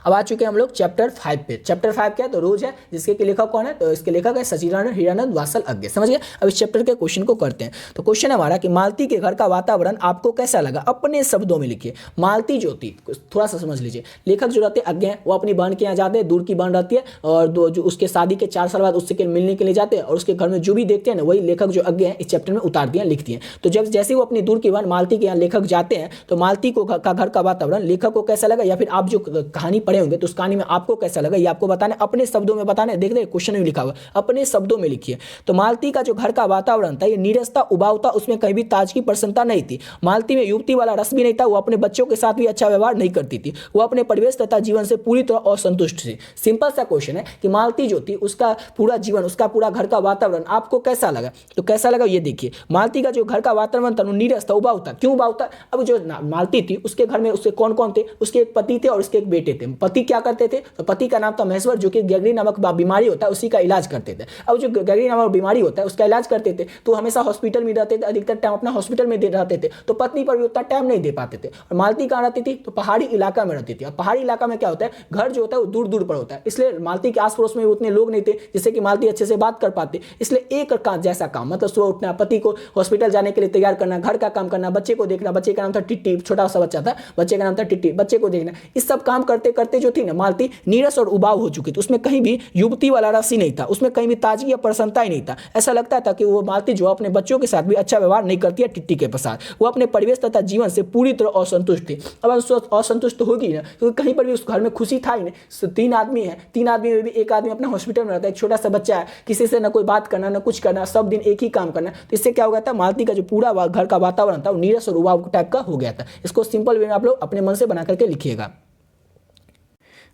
अब आ चुके हैं हम लोग चैप्टर 5 पे। चैप्टर 5 क्या है? तो रोज है, जिसके के लेखक कौन है? तो इसके लेखक है सचिदानंद हीरानंद वात्सल। समझ गए? अब इस चैप्टर के क्वेश्चन को करते हैं। तो क्वेश्चन है हमारा कि मालती के घर का वातावरण आपको कैसा लगा? अपने शब्दों में लिखिए। मालती जो थी, थोड़ा सा समझ लीजिए, लेखक जो रहते हैं अज्ञ हैं, वो अपनी बहन के यहाँ जाते हैं, दूर की बहन रहती है, और जो उसके शादी के 4 साल बाद उससे मिलने के लिए जाते हैं, और उसके घर में जो भी देखते हैं ना वही लेखक जो अज्ञ हैं इस चैप्टर में उतार दिया, लिख दिए। तो जब जैसे वो अपनी दूर की बहन मालती के यहाँ लेखक जाते हैं तो मालती को का घर का वातावरण लेखक को कैसा लगा, या फिर आप जो कहानी पढ़े होंगे तो उस कहानी में आपको कैसा लगा ये आपको बताना, अपने शब्दों में बताना। देख रहे क्वेश्चन में लिखा हुआ, अपने शब्दों में लिखिए। तो मालती का जो घर का वातावरण था ये नीरसता, उबाऊ था, उसमें कहीं भी ताजगी, प्रसन्नता नहीं थी। मालती में युवती वाला रस भी नहीं था। वो अपने बच्चों के साथ भी अच्छा व्यवहार नहीं करती थी। वो अपने परिवेश तथा जीवन से पूरी तरह असंतुष्ट थी। सिंपल सा क्वेश्चन है कि मालती जो थी उसका पूरा जीवन, उसका पूरा घर का वातावरण आपको कैसा लगा? तो कैसा लगा ये देखिए। मालती का जो घर का वातावरण था वो नीरस था, उबाऊ था। क्यों उबाऊ था? अब जो मालती थी उसके घर में उसके कौन कौन थे? उसके एक पति थे और उसके एक बेटे थे। पति क्या करते थे, तो पति का नाम था महेश्वर, जो कि गैंग्रीन नामक बीमारी होता है उसी का इलाज करते थे। अब जो गैंग्रीन नामक बीमारी होता है उसका इलाज करते थे तो हमेशा हॉस्पिटल में रहते थे, अधिकतर टाइम अपना हॉस्पिटल में रहते थे, तो पत्नी पर भी उतना टाइम नहीं दे पाते थे। और मालती कहाँ रहती थी, तो पहाड़ी इलाका में रहती थी। और पहाड़ी इलाका में क्या होता है, घर जो होता है वो दूर दूर पर होता है, इसलिए मालती के आस पड़ोस में उतने लोग नहीं थे जिससे कि मालती अच्छे से बात कर पाते। इसलिए एक जैसा काम, मतलब सुबह उठना, पति को हॉस्पिटल जाने के लिए तैयार करना, घर का काम करना, बच्चे को देखना, बच्चे का नाम था टिट्टी, छोटा सा बच्चा था, बच्चे का नाम था टिट्टी, बच्चे को देखना, इस सब काम करते करते जो थी ना मालती नीरस और उबाऊ हो चुकी थी। उसमें कहीं भी युवती वाला रस ही नहीं था, उसमें कहीं भी ताजगी या प्रसन्नता ही नहीं था। ऐसा लगता था कि वो मालती जो अपने बच्चों के साथ भी अच्छा व्यवहार नहीं करती है टिट्टी के साथ, वो अपने परिवेश तथा जीवन से पूरी तरह असंतुष्ट थी। अब असंतुष्ट होगी ना, क्योंकि कहीं पर भी उस घर में खुशी था ही नहीं। 3 आदमी है, 3 आदमी में भी एक आदमी अपना हॉस्पिटल में रहता है, एक छोटा सा बच्चा है, किसी से ना कोई बात करना ना कुछ करना, सब दिन एक ही काम करना। तो इससे क्या हो गया था, मालती का जो पूरा घर का वातावरण था वो नीरस और उबाऊ टाइप का हो गया था। इसको सिंपल वे में आप लोग अपने मन से बना करके लिखिएगा।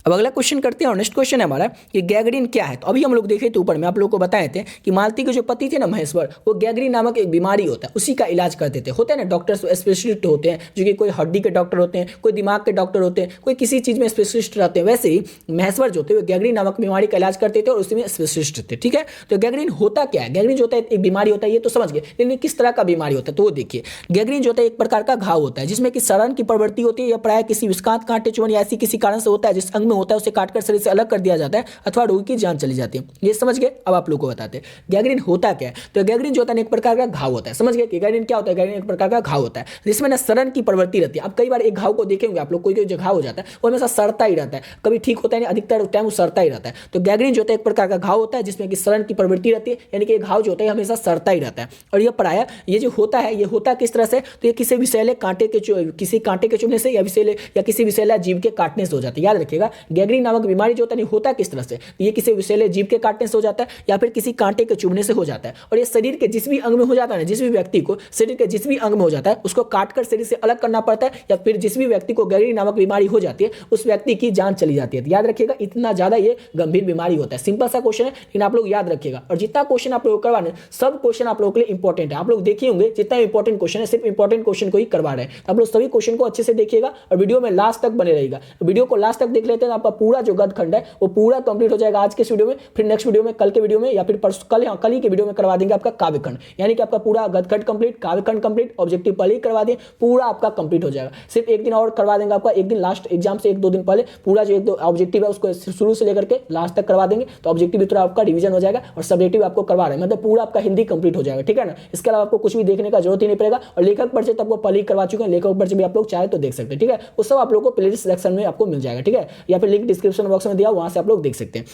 अब अगला क्वेश्चन करते हैं और नेक्स्ट क्वेश्चन है हमारा कि गैंग्रीन क्या है। तो अभी हम लोग देखे थे ऊपर में आप लोगों को बताए थे कि मालती के जो पति थे ना महेश्वर, वो गैंग्रीन नामक एक बीमारी होता है उसी का इलाज करते थे। होते हैं ना डॉक्टर्स स्पेशलिस्ट होते हैं, जो कि कोई हड्डी के डॉक्टर होते हैं, कोई दिमाग के डॉक्टर होते हैं, कोई किसी चीज़ में स्पेशलिस्ट रहते हैं। वैसे ही महेश्वर जो थे वो गैंग्रीन नामक बीमारी का इलाज करते थे और उसी में स्पेशलिस्ट थे। ठीक है, तो गैंग्रीन होता क्या है, गैंग्रीन जो होता है एक बीमारी होता है, ये तो समझ गए, लेकिन किस तरह का बीमारी होता है तो वो देखिए। गैंग्रीन जो होता है एक प्रकार का घाव होता है जिसमें कि सड़न की प्रवृत्ति होती है, या प्राय किसी विषाक्त कांटे चुभन या ऐसी किसी कारण से होता है, जिस अंग में होता है उसे काटकर शरीर से अलग कर दिया जाता है अथवा रोगी की जान चली जाती है। ये समझ गए। अब आप लोग को बताते हैं गैंग्रीन होता क्या है। तो गैंग्रीन जो होता है एक प्रकार का घाव होता है। समझ गए कि गैंग्रीन क्या होता है, गैंग्रीन एक प्रकार का घाव होता है जिसमें ना सड़न की प्रवृत्ति रहती है। अब कई बार एक घाव को देखेंगे आप लोग, कोई जो घाव हो जाता है वो हमेशा सड़ता ही रहता है, कभी ठीक होता है नहीं, अधिकतर टाइम वो सड़ता ही रहता है। तो गैंग्रीन जो होता है एक प्रकार का घाव होता है जिसमें कि सड़न की प्रवृत्ति रहती है, यानी कि घाव जो होता है हमेशा सड़ता ही रहता है। और ये प्राय ये जो होता है, ये होता किस तरह से, तो ये किसी विषैले कांटे के किसी कांटे के चुभने से या किसी विषैला जीव के काटने से हो जाता है। याद रखिएगा, गैंग्रीन नामक बीमारी जो होता है होता किस तरह से, ये किसी विषैले जीव के काटने से हो जाता है या फिर किसी कांटे के चुभने से हो जाता है। और ये शरीर के जिस भी अंग में हो जाता है ना, जिस भी व्यक्ति को शरीर के जिस भी अंग में हो जाता है उसको काटकर शरीर से अलग करना पड़ता है, या फिर जिस भी व्यक्ति को गैंग्रीन नामक बीमारी हो जाती है उस व्यक्ति की जान चली जाती है। तो याद रखिएगा, इतना ज्यादा ये गंभीर बीमारी होता है। सिंपल सा क्वेश्चन है लेकिन आप लोग याद रखिएगा। और जितना क्वेश्चन आप लोग करवाने, सब क्वेश्चन आप लोगों के लिए इंपॉर्टेंट है। आप लोग देखिए होंगे जितना इंपॉर्टेंट क्वेश्चन है सिर्फ इंपॉर्टेंट क्वेश्चन को ही करवा रहे हैं। आप लोग सभी क्वेश्चन को अच्छे से देखिएगा और वीडियो में लास्ट तक बने रहेगा। वीडियो को लास्ट तक देख लेते हैं, आपका पूरा जो गदखंड है वो पूरा कंप्लीट हो जाएगा आज के वीडियो में। फिर नेक्स्ट वीडियो में, कल के वीडियो में या फिर कल ही के वीडियो में करवा देंगे आपका काव्यखंड, यानी कि आपका पूरा गदखंड कंप्लीट, काव्यखंड कंप्लीट, ऑब्जेक्टिव पहले ही करवा दें, पूरा आपका कंप्लीट हो जाएगा। सिर्फ एक दिन और करवा देंगे आपका, एक दिन लास्ट एग्जाम से 1-2 दिन पहले पूरा जो 1-2 ऑब्जेक्टिव है उसको शुरू से लेकर के लास्ट तक करवा देंगे। तो ऑब्जेक्टिव भी थोड़ा आपका रिवीजन हो जाएगा और सब्जेक्टिव आपको करवा रहे हैं, मतलब पूरा आपका हिंदी कंप्लीट हो जाएगा। ठीक है ना, इसके अलावा आपको कुछ भी देखने का जरूरत ही नहीं पड़ेगा। और लेखक परिचय तो आपको पहले ही करवा चुके हैं, लेखक परिचय भी आप लोग चाहे तो देख सकते हैं। ठीक है, वो सब आप लोग को प्लेलिस्ट सेक्शन में आपको मिल जाएगा। ठीक है, या फिर लिंक डिस्क्रिप्शन बॉक्स में दिया, वहां से आप लोग देख सकते हैं।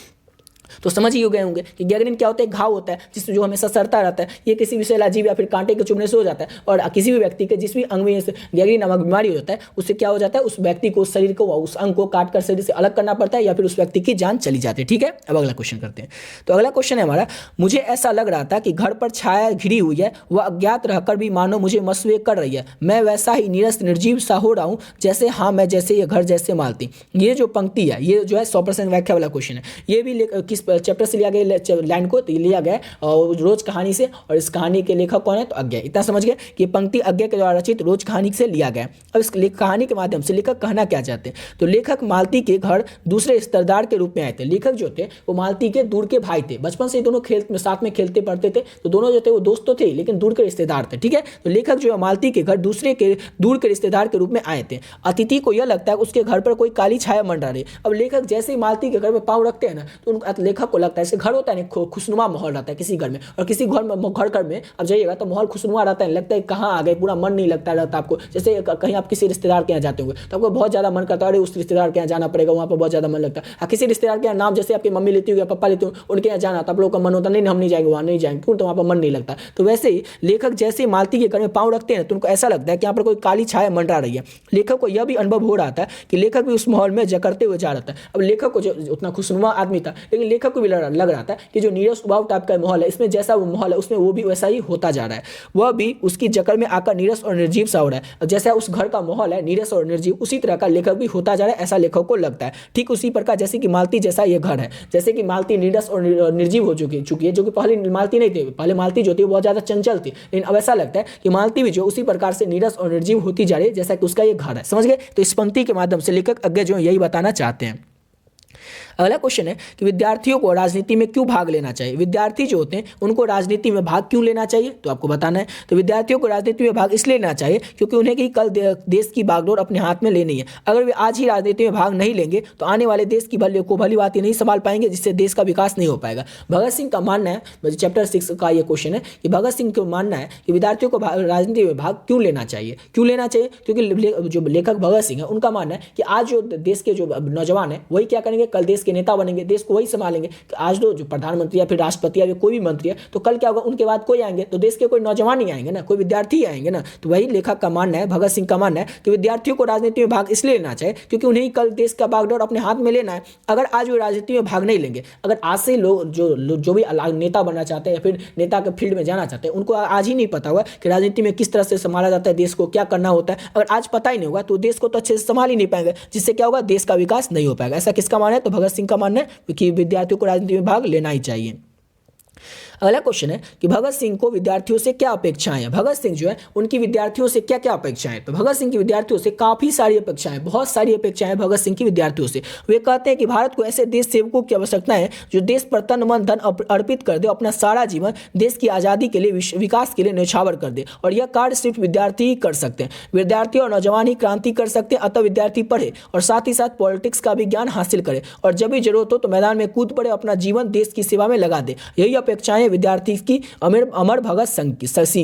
तो समझ ही हो गए होंगे कि गैंग्रीन क्या होता है, घाव होता है जिसमें जो हमेशा सड़ता रहता है। ये किसी विषैला जीव या फिर कांटे के चुभने से हो जाता है। और किसी भी व्यक्ति के जिस भी अंग में गैंग्रीन नामक बीमारी हो जाता है उससे क्या हो जाता है, उस व्यक्ति को, उस शरीर को, उस अंग को काट कर शरीर से अलग करना पड़ता है या फिर उस व्यक्ति की जान चली जाती है। ठीक है, अब अगला क्वेश्चन करते हैं। तो अगला क्वेश्चन है हमारा, मुझे ऐसा लग रहा था कि घर पर छाया घिरी हुई है, वह अज्ञात रहकर भी मानो मुझे मसवे कर रही है। मैं वैसा ही नीरस निर्जीव सा हो रहा हूँ जैसे, हाँ मैं जैसे ये घर जैसे मालती। ये जो पंक्ति है ये जो है 100% व्याख्या वाला क्वेश्चन है। ये भी किस चैप्टर से लिया गया लाइन को, तो लिया गया और रोज कहानी से। और इस कहानी के लेखक कौन है, तो अज्ञा। इतना समझ गए कि पंक्ति अज्ञा के द्वारा रचित रोज कहानी से लिया गया। अब इस कहानी के माध्यम से लेखक कहना क्या चाहते हैं, तो लेखक मालती के घर दूसरे रिश्तेदार के रूप में आए थे। लेखक जो थे वो मालती के दूर के भाई थे, बचपन से दोनों साथ में खेलते पढ़ते थे, तो दोनों जो थे वो दोस्त तो थे लेकिन दूर के रिश्तेदार थे। ठीक है, तो लेखक जो है मालती के घर दूर के रिश्तेदार के रूप में आए थे। अतिथि को यह लगता है उसके घर पर कोई काली छाया मंडरा रही। अब लेखक जैसे ही मालती के घर में पाँव रखते हैं ना, तो लेखक को लगता है, घर होता है ना, खुशनुमा माहौल रहता है किसी घर में, और किसी घर में अब जाइएगा तो माहौल खुशनुमा रहता है, लगता है कहाँ आ गए, पूरा मन नहीं लगता रहता आपको। जैसे कहीं आप किसी रिश्तेदार के यहाँ जाते होंगे तो आपको बहुत ज्यादा मन करता है, अरे उस रिश्तेदार के यहाँ जाना पड़ेगा, वहाँ पर बहुत ज्यादा मन लगता है। किसी रिश्तेदार के यहाँ नाम जैसे आपकी मम्मी लेती हो या पापा लेती हो, उनके यहाँ जाना तो आप लोग का मन होता नहीं, हम नहीं जाएंगे, वहाँ नहीं जाएंगे, क्यों, तो वहाँ पर मन नहीं लगता। तो वैसे ही लेखक जैसे ही मालती के घर में पाँव रखते हैं तो उनको ऐसा लगता है कि यहाँ पर कोई काली छाया मंडरा रही है। लेखक को यह भी अनुभव हो रहा था कि लेखक भी उस माहौल में जकड़ते हुए जा रहा था। अब लेखक को जो उतना खुशनुमा आदमी था, लेकिन लेखक को भी लग रहा था कि जो नीरस स्वभाव टाइप का माहौल है, इसमें जैसा वो माहौल है उसमें वो भी वैसा ही होता जा रहा है, वह भी उसकी जकड़ में आकर नीरस और निर्जीव सा हो रहा है। जैसा उस घर का माहौल है नीरस और निर्जीव, उसी तरह का लेखक भी होता जा रहा है, ऐसा लेखक को लगता है। ठीक उसी प्रकार जैसे कि मालती जैसा ये घर है, जैसे कि मालती नीरस और निर्जीव हो चुकी है, जो कि पहले मालती नहीं थी। पहले मालती जो थी वो बहुत ज़्यादा चंचल थी, लेकिन अब ऐसा लगता है कि मालती भी जो उसी प्रकार से नीरस और निर्जीव होती जा रही है जैसा कि उसका ये घर है। समझ गए? तो इस पंक्ति के माध्यम से लेखक आगे जो यही बताना चाहते हैं। अगला क्वेश्चन है कि विद्यार्थियों को राजनीति में क्यों भाग लेना चाहिए। विद्यार्थी जो होते हैं उनको राजनीति में भाग क्यों लेना चाहिए, तो आपको बताना है। तो विद्यार्थियों को राजनीति में भाग इसलिए लेना चाहिए क्योंकि उन्हें कि कल देश की बागडोर अपने हाथ में लेनी है। अगर वे आज ही राजनीति में भाग नहीं लेंगे तो आने वाले देश की भली बात नहीं संभाल पाएंगे, जिससे देश का विकास नहीं हो पाएगा। भगत सिंह का मानना है, चैप्टर 6 का ये क्वेश्चन है कि भगत सिंह को मानना है कि विद्यार्थियों को राजनीति में भाग क्यों लेना चाहिए। क्योंकि जो लेखक भगत सिंह है उनका मानना है कि आज जो देश के जो नौजवान है वही क्या करेंगे, कल देश के नेता बनेंगे, देश को वही संभालेंगे। आज जो प्रधानमंत्री या फिर राष्ट्रपति या कोई भी मंत्री है तो कल क्या होगा, उनके बाद कोई आएंगे तो देश के कोई नौजवान ही आएंगे ना, कोई विद्यार्थी ही आएंगे ना। तो वही लेखक का मानना है, भगत सिंह का मानना है कि विद्यार्थियों को राजनीति में भाग इसलिए लेना चाहिए क्योंकि उन्हें कल देश का बागडोर अपने हाथ में लेना है। अगर आज वो राजनीति में भाग नहीं लेंगे, अगर आज से लोग जो भी नेता बनना चाहते हैं या फिर नेता के फील्ड में जाना चाहते हैं, उनको आज ही नहीं पता हुआ कि राजनीति में किस तरह से संभाला जाता है, देश को क्या करना होता है, अगर आज पता ही नहीं होगा तो देश को तो अच्छे से संभाल ही नहीं पाएंगे, जिससे क्या होगा, देश का विकास नहीं हो पाएगा। ऐसा किसका मानना है, तो भगत सिंह का मानना है कि विद्यार्थियों को राजनीति में भाग लेना ही चाहिए। अगला क्वेश्चन है कि भगत सिंह को विद्यार्थियों से क्या अपेक्षाएं हैं। भगत सिंह जो है उनकी विद्यार्थियों से क्या क्या अपेक्षाएं, तो भगत सिंह की विद्यार्थियों से काफी सारी अपेक्षाएं, बहुत सारी अपेक्षाएं भगत सिंह की विद्यार्थियों से। वे कहते हैं कि भारत को ऐसे देश सेवकों की आवश्यकता है जो देश पर तन मन धन अर्पित कर दे, अपना सारा जीवन देश की आज़ादी के लिए, विकास के लिए न्यौछावर कर दे, और यह कार्य सिर्फ विद्यार्थी ही कर सकते हैं। विद्यार्थी और नौजवान ही क्रांति कर सकते हैं। अतः विद्यार्थी पढ़े और साथ ही साथ पॉलिटिक्स का भी ज्ञान हासिल करे, और जब भी जरूरत हो तो मैदान में कूद पड़े, अपना जीवन देश की सेवा में लगा दे। यही अपेक्षाएं विद्यार्थी की अमर भगत सिंह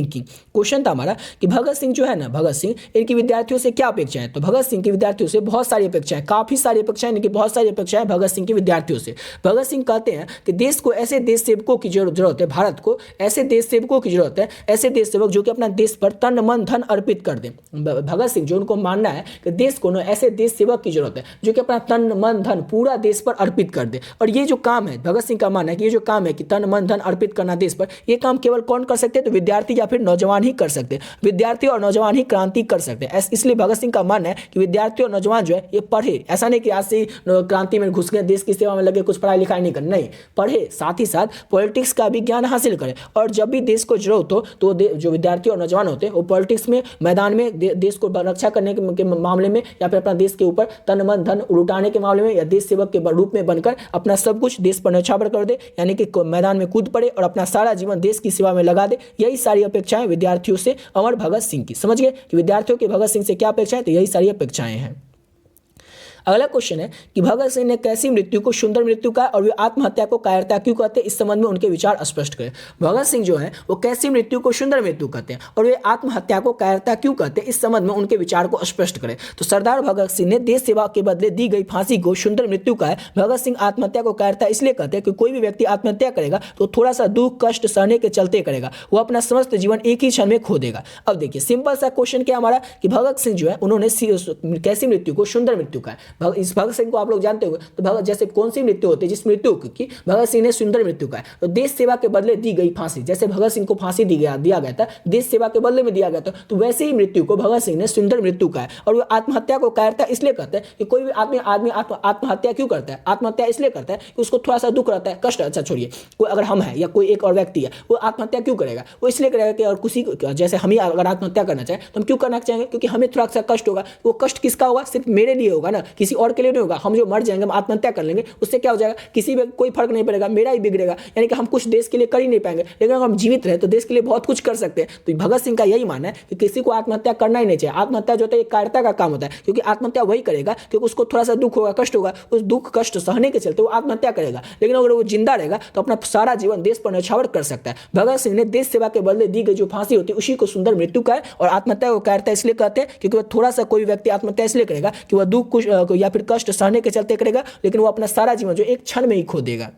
की। क्वेश्चन था हमारा कि भगत सिंह जो है ना, भगत सिंह, इनकी विद्यार्थियों से क्या अपेक्षाएं, तो भगत सिंह की विद्यार्थियों से बहुत सारी अपेक्षाएं, काफी सारी अपेक्षाएं, इनकी बहुत सारी अपेक्षाएं भगत सिंह की विद्यार्थियों से। भगत सिंह कहते हैं कि देश को ऐसे देश सेवकों की जरूरत है, भारत को ऐसे देश सेवकों की जरूरत है, ऐसे देश सेवक जो कि अपना देश पर तन मन धन अर्पित कर दे। भगत सिंह जो उनको मानना है कि देश को ना ऐसे देश सेवक की जरूरत है जो कि अपना तन मन धन पूरा देश पर अर्पित कर दे। और ये जो काम है, भगत सिंह का मानना है कि ये जो काम है कि तन मन धन अर्पित करना देश पर, ये काम केवल कौन कर सकते हैं, तो विद्यार्थी या फिर नौजवान ही कर सकते हैं। विद्यार्थी और नौजवान ही क्रांति कर सकते हैं। इसलिए भगत सिंह का मानना है कि विद्यार्थी और नौजवान जो है ये पढ़े। ऐसा नहीं कि आज से क्रांति में घुस गए, देश की सेवा में लगे, कुछ पढ़ाई लिखाई नहीं करना, नहीं, पढ़े, साथ ही साथ पॉलिटिक्स का भी ज्ञान हासिल करें, और जब भी देश को जरूरत हो तो जो विद्यार्थी और नौजवान होते हैं वो पॉलिटिक्स में, मैदान में देश को रक्षा करने के मामले में, या फिर अपना देश के ऊपर तन मन धन लुटाने के मामले में, या देश सेवक के रूप में बनकर अपना सब कुछ देश पर न्यौछावर कर दे, यानी कि मैदान में कूद पड़े और अपना सारा जीवन देश की सेवा में लगा दे। यही सारी अपेक्षाएं विद्यार्थियों से अमर भगत सिंह की। समझ गए कि विद्यार्थियों की भगत सिंह से क्या अपेक्षाएं, तो यही सारी अपेक्षाएं हैं। अगला क्वेश्चन है कि भगत सिंह ने कैसी मृत्यु को सुंदर मृत्यु कहा और वे आत्महत्या को कायरता क्यों कहते हैं, इस संबंध में उनके विचार स्पष्ट करें। भगत सिंह जो है वो कैसी मृत्यु को सुंदर मृत्यु कहते हैं और वे आत्महत्या को कायरता क्यों कहते हैं, इस संबंध में उनके विचार को स्पष्ट करें। तो सरदार भगत सिंह ने देश सेवा के बदले दी गई फांसी को सुंदर मृत्यु कहा है। भगत सिंह आत्महत्या को कायरता इसलिए कहते हैं कि कोई भी व्यक्ति आत्महत्या करेगा तो थोड़ा सा दुख कष्ट सहने के चलते करेगा, वो अपना समस्त जीवन एक ही क्षण में खो देगा। अब देखिए सिंपल सा क्वेश्चन क्या हमारा कि भगत सिंह जो है उन्होंने कैसी मृत्यु को सुंदर मृत्यु कहा। इस भगत सिंह को आप लोग जानते होंगे, तो भगत जैसे कौन सी मृत्यु होती है, जिस मृत्यु की भगत सिंह ने सुंदर मृत्यु का है, तो देश सेवा के बदले दी गई फांसी, जैसे भगत सिंह को फांसी दिया गया था, देश सेवा के बदले में दिया गया था, तो वैसे ही मृत्यु को भगत सिंह ने सुंदर मृत्यु का है। और वो आत्महत्या को कायरता इसलिए कहते हैं कि कोई भी आदमी आत्महत्या क्यों करता है, आत्महत्या इसलिए करता है कि उसको थोड़ा सा दुख रहता है, कष्ट, अच्छा छोड़िए, कोई अगर हम है या कोई एक और व्यक्ति है वो आत्महत्या क्यों करेगा, वो इसलिए करेगा कि और किसी जैसे हम ही अगर आत्महत्या करना चाहे तो हम क्यों करना चाहेंगे, क्योंकि हमें थोड़ा सा कष्ट होगा। वो कष्ट किसका होगा, सिर्फ मेरे लिए होगा ना, किसी और के लिए नहीं होगा। हम जो मर जाएंगे, हम आत्महत्या कर लेंगे, उससे क्या हो जाएगा, किसी में कोई फर्क नहीं पड़ेगा, मेरा ही बिगड़ेगा, यानी कि हम कुछ देश के लिए कर ही नहीं पाएंगे। लेकिन अगर हम जीवित रहे तो देश के लिए बहुत कुछ कर सकते हैं। तो भगत सिंह का यही मानना है कि किसी को आत्महत्या करना ही नहीं चाहिए। आत्महत्या जो होता है कायरता का काम होता है, क्योंकि आत्महत्या वही करेगा क्योंकि उसको थोड़ा सा दुख होगा, कष्ट होगा, उस दुख कष्ट सहने के चलते वो आत्महत्या करेगा। लेकिन अगर वो जिंदा रहेगा तो अपना सारा जीवन देश पर न्यौछावर कर सकता है। भगत सिंह ने देश सेवा के बदले दी गई जो फांसी होती है उसी को सुंदर मृत्यु का है, और आत्महत्या को कायरता इसलिए कहते हैं क्योंकि वह थोड़ा सा कोई व्यक्ति आत्महत्या इसलिए करेगा कि वह दुख या फिर कष्ट सहने के चलते करेगा, लेकिन वो अपना सारा जीवन जो एक क्षण में ही खो देगा।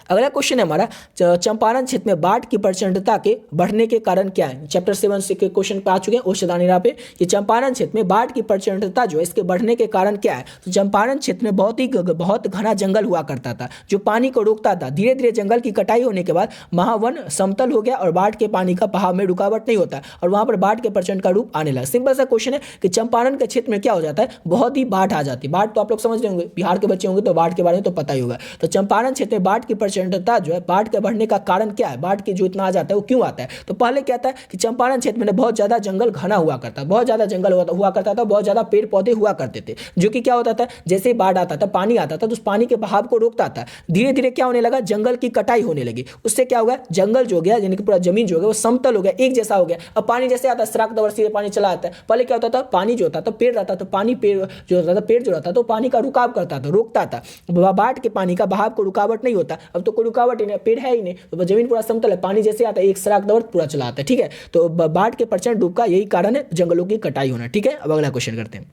अगला क्वेश्चन है हमारा चंपारण क्षेत्र में बाढ़ की प्रचंडता के बढ़ने के कारण क्या है। चैप्टर 7 से के क्वेश्चन पे आ चुके हैं ओशदानिरा पे कि चंपारण क्षेत्र में बाढ़ की प्रचंडता जो है इसके बढ़ने के कारण क्या है। तो चंपारण क्षेत्र में बहुत घना जंगल हुआ करता था जो पानी को रोकता था। धीरे धीरे जंगल की कटाई होने के बाद महावन समतल हो गया और बाढ़ के पानी का बहाव में रुकावट नहीं होता और वहां पर बाढ़ के प्रचंड का रूप आने लगा। सिंपल सा क्वेश्चन है कि चंपारण के क्षेत्र में क्या हो जाता है, बहुत ही बाढ़ आ जाती है। बाढ़ तो आप लोग समझ रहे होंगे, बिहार के बच्चे होंगे तो बाढ़ के बारे में तो पता ही होगा। तो चंपारण क्षेत्र में बाढ़ की प्रचंडता जो है, बाढ़ के बढ़ने का कारण क्या है, बाढ़ की जो इतना आ जाता है वो क्यों आता है। तो पहले क्या था कि चंपारण क्षेत्र में बहुत ज्यादा जंगल घना हुआ करता, बहुत ज्यादा जंगल हुआ करता था, बहुत ज्यादा पेड़ पौधे हुआ करते थे, जो कि क्या होता था जैसे ही बाढ़ आता था, पानी आता था तो उस पानी के बहाव को रोकता था। धीरे धीरे क्या होने लगा, जंगल की कटाई होने लगी। उससे क्या होगा, जंगल जो गया यानी कि पूरा जमीन जो है वो समतल हो गया, एक जैसा हो गया। अब पानी जैसे आता है सराक दवर सीधे पानी चला आता है। पहले क्या होता था, पानी जो होता था पेड़ रहता था, पानी पेड़ जो होता था, पेड़ जो रहता था तो पानी का रुकाव करता था, रोकता था। बाढ़ के पानी का बहाव को रुकावट नहीं होता। अब तो कोई रुकावट ही नहीं, पेड़ है ही नहीं, तो जमीन पूरा समतल है, पानी जैसे आता है एक सराक दवर पूरा चला आता है। ठीक है, तो बाढ़ के प्रचंड डूब का यही कारण है, जंगलों की कटाई होना। ठीक है, अब अगला क्वेश्चन करते हैं।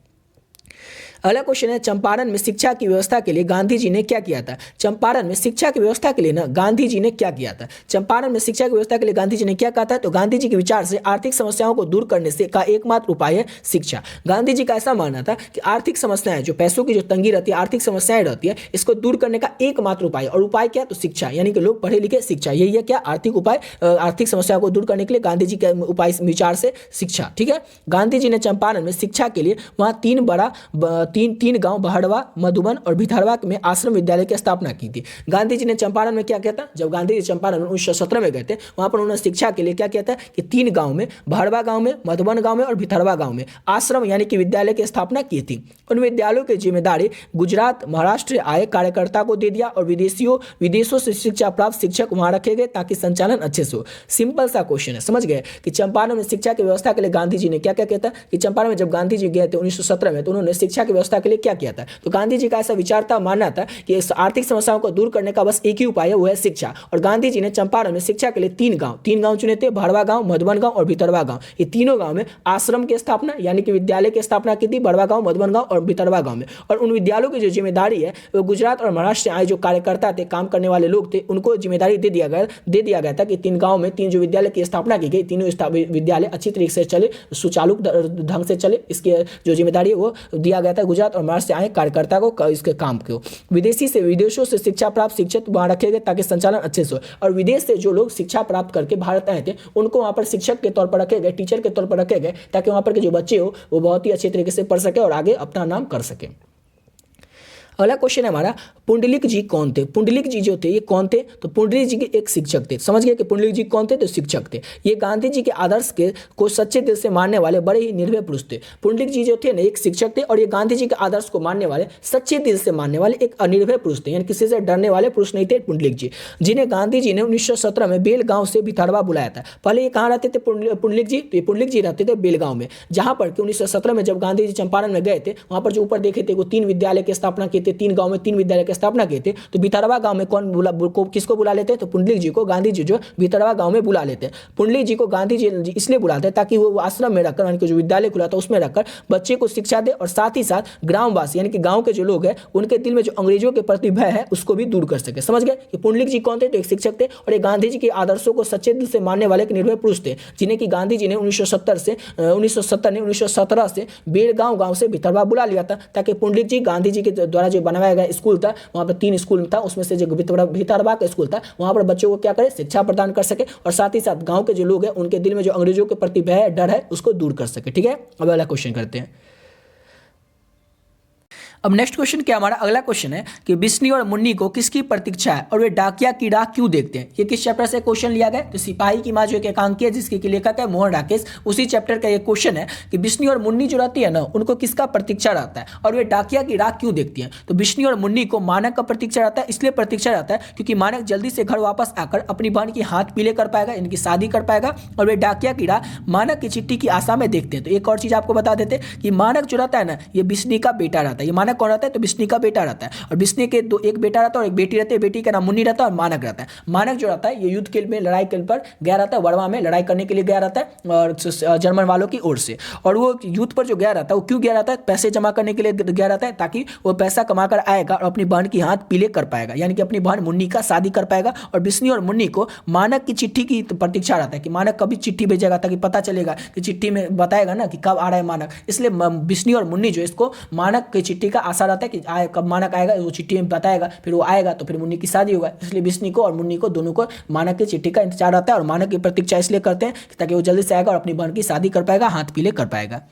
अगला क्वेश्चन है चंपारण में शिक्षा की व्यवस्था के लिए गांधी जी ने क्या किया था। चंपारण में शिक्षा की व्यवस्था के लिए ना गांधी जी ने क्या किया था। चंपारण में शिक्षा की व्यवस्था के लिए गांधी जी ने क्या कहा था। तो गांधी जी के विचार से आर्थिक समस्याओं को दूर करने से का एकमात्र उपाय है शिक्षा। गांधी जी का ऐसा मानना था कि आर्थिक समस्याएं, जो पैसों की जो तंगी रहती है, आर्थिक समस्याएं रहती है, इसको दूर करने का एकमात्र उपाय, और उपाय क्या, तो शिक्षा, यानी कि लोग पढ़े लिखे, शिक्षा, यही है क्या, आर्थिक उपाय। आर्थिक समस्याओं को दूर करने के लिए गांधी जी के उपाय विचार से शिक्षा। ठीक है, गांधी जी ने चंपारण में शिक्षा के लिए वहां तीन गांव बहड़वा, मधुबन और भितरवा में आश्रम विद्यालय की स्थापना की थी। गांधी जी ने चंपारण में क्या किया था, जब गांधी जी चंपारण 1917 में गए थे, वहां पर उन्होंने शिक्षा के लिए क्या किया था कि 3 गांव में, बहड़वा गांव में, मधुबन गांव में और भितरवा गांव में आश्रम यानी कि विद्यालय की स्थापना की थी। उन विद्यालयों की जिम्मेदारी गुजरात, महाराष्ट्र आए कार्यकर्ता को दे दिया और विदेशों से शिक्षा प्राप्त शिक्षक वहां रखे गए ताकि संचालन अच्छे से हो। सिंपल सा क्वेश्चन है, समझ गए कि चंपारण में शिक्षा की व्यवस्था के लिए गांधी जी ने क्या क्या किया था। कि चंपारण में जब गांधी जी गए थे 1917 में, तो उन्होंने शिक्षा की व्यवस्था के लिए क्या किया था। तो गांधी जी का ऐसा विचार था, मानना था कि इस आर्थिक समस्याओं को दूर करने का बस एक ही उपाय है, वो है शिक्षा। और गांधी जी ने चंपारण में शिक्षा के लिए 3 गांव चुने थे, बहड़वा गांव, मधुबन गांव और भितरवा गांव। ये तीनों गांव में आश्रम की स्थापना यानी कि विद्यालय की स्थापना की थी, बहड़वा गांव, मधुबन गांव और भितरवा गांव में। और उन विद्यालयों की जो जिम्मेदारी है वो गुजरात और महाराष्ट्र से आए जो कार्यकर्ता थे, काम करने वाले लोग थे, उनको जिम्मेदारी दे दिया गया था कि 3 गांव में 3 जो विद्यालय की स्थापना की गई, तीनों विद्यालय अच्छी तरीके से चले, सुचारू ढंग से चले, इसकी जो जिम्मेदारी है वो दिया गया था गुजरात और महाराष्ट्र से आए कार्यकर्ता को, इसके काम को। विदेशों से शिक्षा प्राप्त शिक्षक वहां रखे गए ताकि संचालन अच्छे से हो। और विदेश से जो लोग शिक्षा प्राप्त करके भारत आए थे उनको वहां पर शिक्षक के तौर पर रखे गए, टीचर के तौर पर रखे गए, ताकि वहां पर के जो बच्चे हो वो बहुत ही अच्छे तरीके से पढ़ सके और आगे अपना नाम कर सके। अगला क्वेश्चन है हमारा, पुंडलिक जी कौन थे। पुंडलिक जी जो थे ये कौन थे। तो पुंडलिक जी के एक शिक्षक थे। समझ गए कि पुंडलिक जी कौन थे, तो शिक्षक थे। ये गांधी जी के आदर्श को सच्चे दिल से मानने वाले बड़े ही निर्भय पुरुष थे। पुंडलिक जी जो थे ना एक शिक्षक थे और ये गांधी जी के आदर्श को मानने वाले, सच्चे दिल से मानने वाले एक अनिर्भय पुरुष थे, यानी किसी से डरने वाले पुरुष नहीं थे पुंडलिक जी, जिन्हें गांधी जी ने 1917 में बेलगांव से भितरवा बुलाया था। पहले ये कहाँ रहते थे पुंडलिक जी, तो ये पुंडलिक जी रहते थे बेलगांव में, जहां पर 1917 में जब गांधी जी चंपारण में गए थे, वहां पर जो ऊपर देखे थे वो 3 विद्यालय की स्थापना की थी, 3 गांव में 3 विद्यालय की स्थापना की थी। तो भितरवा गांव में किसको बुला लेते हैं, तो पुंडलिक जी को गांधी जी जो भितरवा गांव में बुला लेते हैं। पुंडलिक जी को गांधी जी इसलिए बुलाते हैं ताकि वो आश्रम में रखकर, यानी कि जो विद्यालय खुला था उसमें रखकर बच्चे को शिक्षा दे और साथ ही साथ ग्रामवासी यानी कि गांव के जो लोग हैं उनके दिल में जो अंग्रेजों के प्रति भय है उसको भी दूर कर सके। समझ गए कि पुंडलिक जी कौन थे, तो एक शिक्षक थे और एक गांधी जी के आदर्शों को सच्चे दिल से मानने वाले एक निर्भय पुरुष थे, जिन्हें कि गांधी जी ने 1917 से बेलगांव से भितरवा बुला लिया था, ताकि पुंडलिक जी गांधी जी के द्वारा जो बनाया गया स्कूल था, वहां पर 3 स्कूल था, उसमें से जो भितरवा का स्कूल था वहां पर बच्चों को क्या करे, शिक्षा प्रदान कर सके और साथ ही साथ गांव के जो लोग हैं उनके दिल में जो अंग्रेजों के प्रति भय डर है उसको दूर कर सके। ठीक है, अब अगला क्वेश्चन करते हैं। अब नेक्स्ट क्वेश्चन क्या हमारा अगला क्वेश्चन है कि बिस्नी और मुन्नी को किसकी प्रतीक्षा है और वे डाकिया की राह क्यों देखते हैं। ये किस चैप्टर से क्वेश्चन लिया गया, तो सिपाही की मां जो एक एकांकी है जिसके लेखक है मोहन राकेश, उसी चैप्टर का ये क्वेश्चन है कि बिस्नी और मुन्नी जो रहती है ना उनको किसका प्रतीक्षा रहता है और वे डाकिया की राह क्यों देखती हैं। तो बिस्नी और मुन्नी को मानक का प्रतीक्षा रहता है, इसलिए प्रतीक्षा रहता है क्योंकि मानक जल्दी से घर वापस आकर अपनी बहन की हाथ पीले कर पाएगा, इनकी शादी कर पाएगा, और वे डाकिया की राह मानक की चिट्ठी की आशा में देखते हैं। तो एक और चीज आपको बता देते कि मानक जो रहता है ना ये बिस्नी का बेटा रहता है, ये मानक मानक कौन रहता है? तो बिस्नी का बेटा रहता है, और बिस्नी के एक बेटा रहता है और एक बेटी रहती है। बेटी का नाम मुन्नी रहता है और मानक रहता है। मानक जो रहता है ये युद्ध के में लड़ाई के पर गया रहता है, वर्मा में लड़ाई करने के लिए गया रहता है और जर्मन वालों की ओर से। और वो युद्ध पर जो गया रहता है वो क्यों गया रहता है? पैसे जमा करने के लिए गया रहता है, ताकि वो पैसा कमा कर आएगा और अपनी बहन की हाथ पीले कर पाएगा, यानी कि अपनी बहन मुन्नी का शादी कर पाएगा। और बिस्नी और मुन्नी को मानक की चिट्ठी की प्रतीक्षा रहता है कि मानक कभी चिट्ठी भेजेगा, ताकि पता चलेगा कि चिट्ठी में बताएगा ना कि कब आ रहा है मानक। इसलिए बिस्नी और मुन्नी जो इसको मानक की चिट्ठी का आशा रहता है कि कब मानक आएगा, वो चिट्ठी में बताएगा, फिर वो आएगा तो फिर मुन्नी की शादी होगा। इसलिए बिस्नी को और मुन्नी को दोनों को मानक की चिट्ठी का इंतजार रहता है, और मानक की प्रतीक्षा इसलिए करते हैं ताकि वो जल्दी से आएगा और अपनी बहन की शादी कर पाएगा, हाथ पीले कर पाएगा।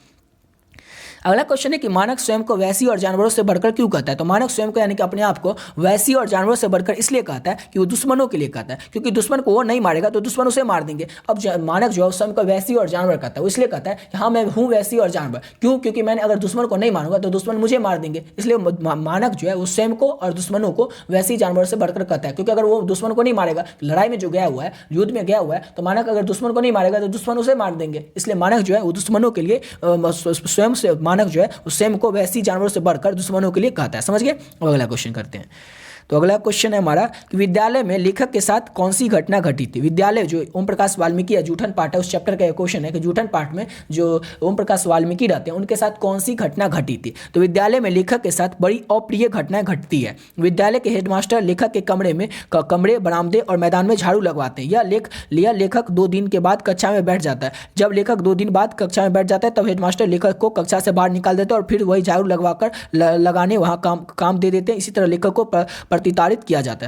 अगला क्वेश्चन है कि मानक स्वयं को वैसी और जानवरों से बढ़कर क्यों कहता है? तो मानक स्वयं को यानी कि अपने आप को वैसी और जानवरों से बढ़कर इसलिए कहता है कि वो दुश्मनों के लिए कहता है, क्योंकि दुश्मन को वो नहीं मारेगा तो दुश्मन उसे मार देंगे। अब मानक जो है स्वयं को वैसी और जानवर कहता है, वो इसलिए कहता है कि हाँ मैं हूँ वैसी और जानवर। क्यों? क्योंकि मैंने अगर दुश्मन को नहीं मारूंगा तो दुश्मन मुझे मार देंगे। इसलिए मानक जो है वो स्वयं को और दुश्मनों को वैसी जानवर से बढ़कर कहता है, क्योंकि अगर वो दुश्मन को नहीं मारेगा, लड़ाई में जो गया हुआ है, युद्ध में गया हुआ है, तो मानक अगर दुश्मन को नहीं मारेगा तो दुश्मन उसे मार देंगे। इसलिए मानक जो है वो दुश्मनों के लिए स्वयं से मानक जो है स्वयं को वैसी जानवरों से बढ़कर दुश्मनों के लिए कहता है। समझ गए? अगला क्वेश्चन करते हैं। तो अगला क्वेश्चन है हमारा कि विद्यालय में लेखक के साथ कौन सी घटना घटी थी? विद्यालय जो ओम प्रकाश वाल्मीकि या जूठन पाठ है, उस चैप्टर का क्वेश्चन है कि जूठन पाठ में जो ओम प्रकाश वाल्मीकि रहते हैं उनके साथ कौन सी घटना घटी थी? तो विद्यालय में लेखक के साथ बड़ी अप्रिय घटनाएं घटती है। विद्यालय के हेडमास्टर लेखक के कमरे बरामदे और मैदान में झाड़ू लगवाते हैं। यह लेखक 2 दिन के बाद कक्षा में बैठ जाता है। जब लेखक 2 दिन बाद कक्षा में बैठ जाता है तब हेडमास्टर लेखक को कक्षा से बाहर निकाल देते हैं और फिर वही झाड़ू लगवाकर लगाने वहाँ काम दे देते हैं। इसी तरह लेखक को प्रताड़ित किया जाता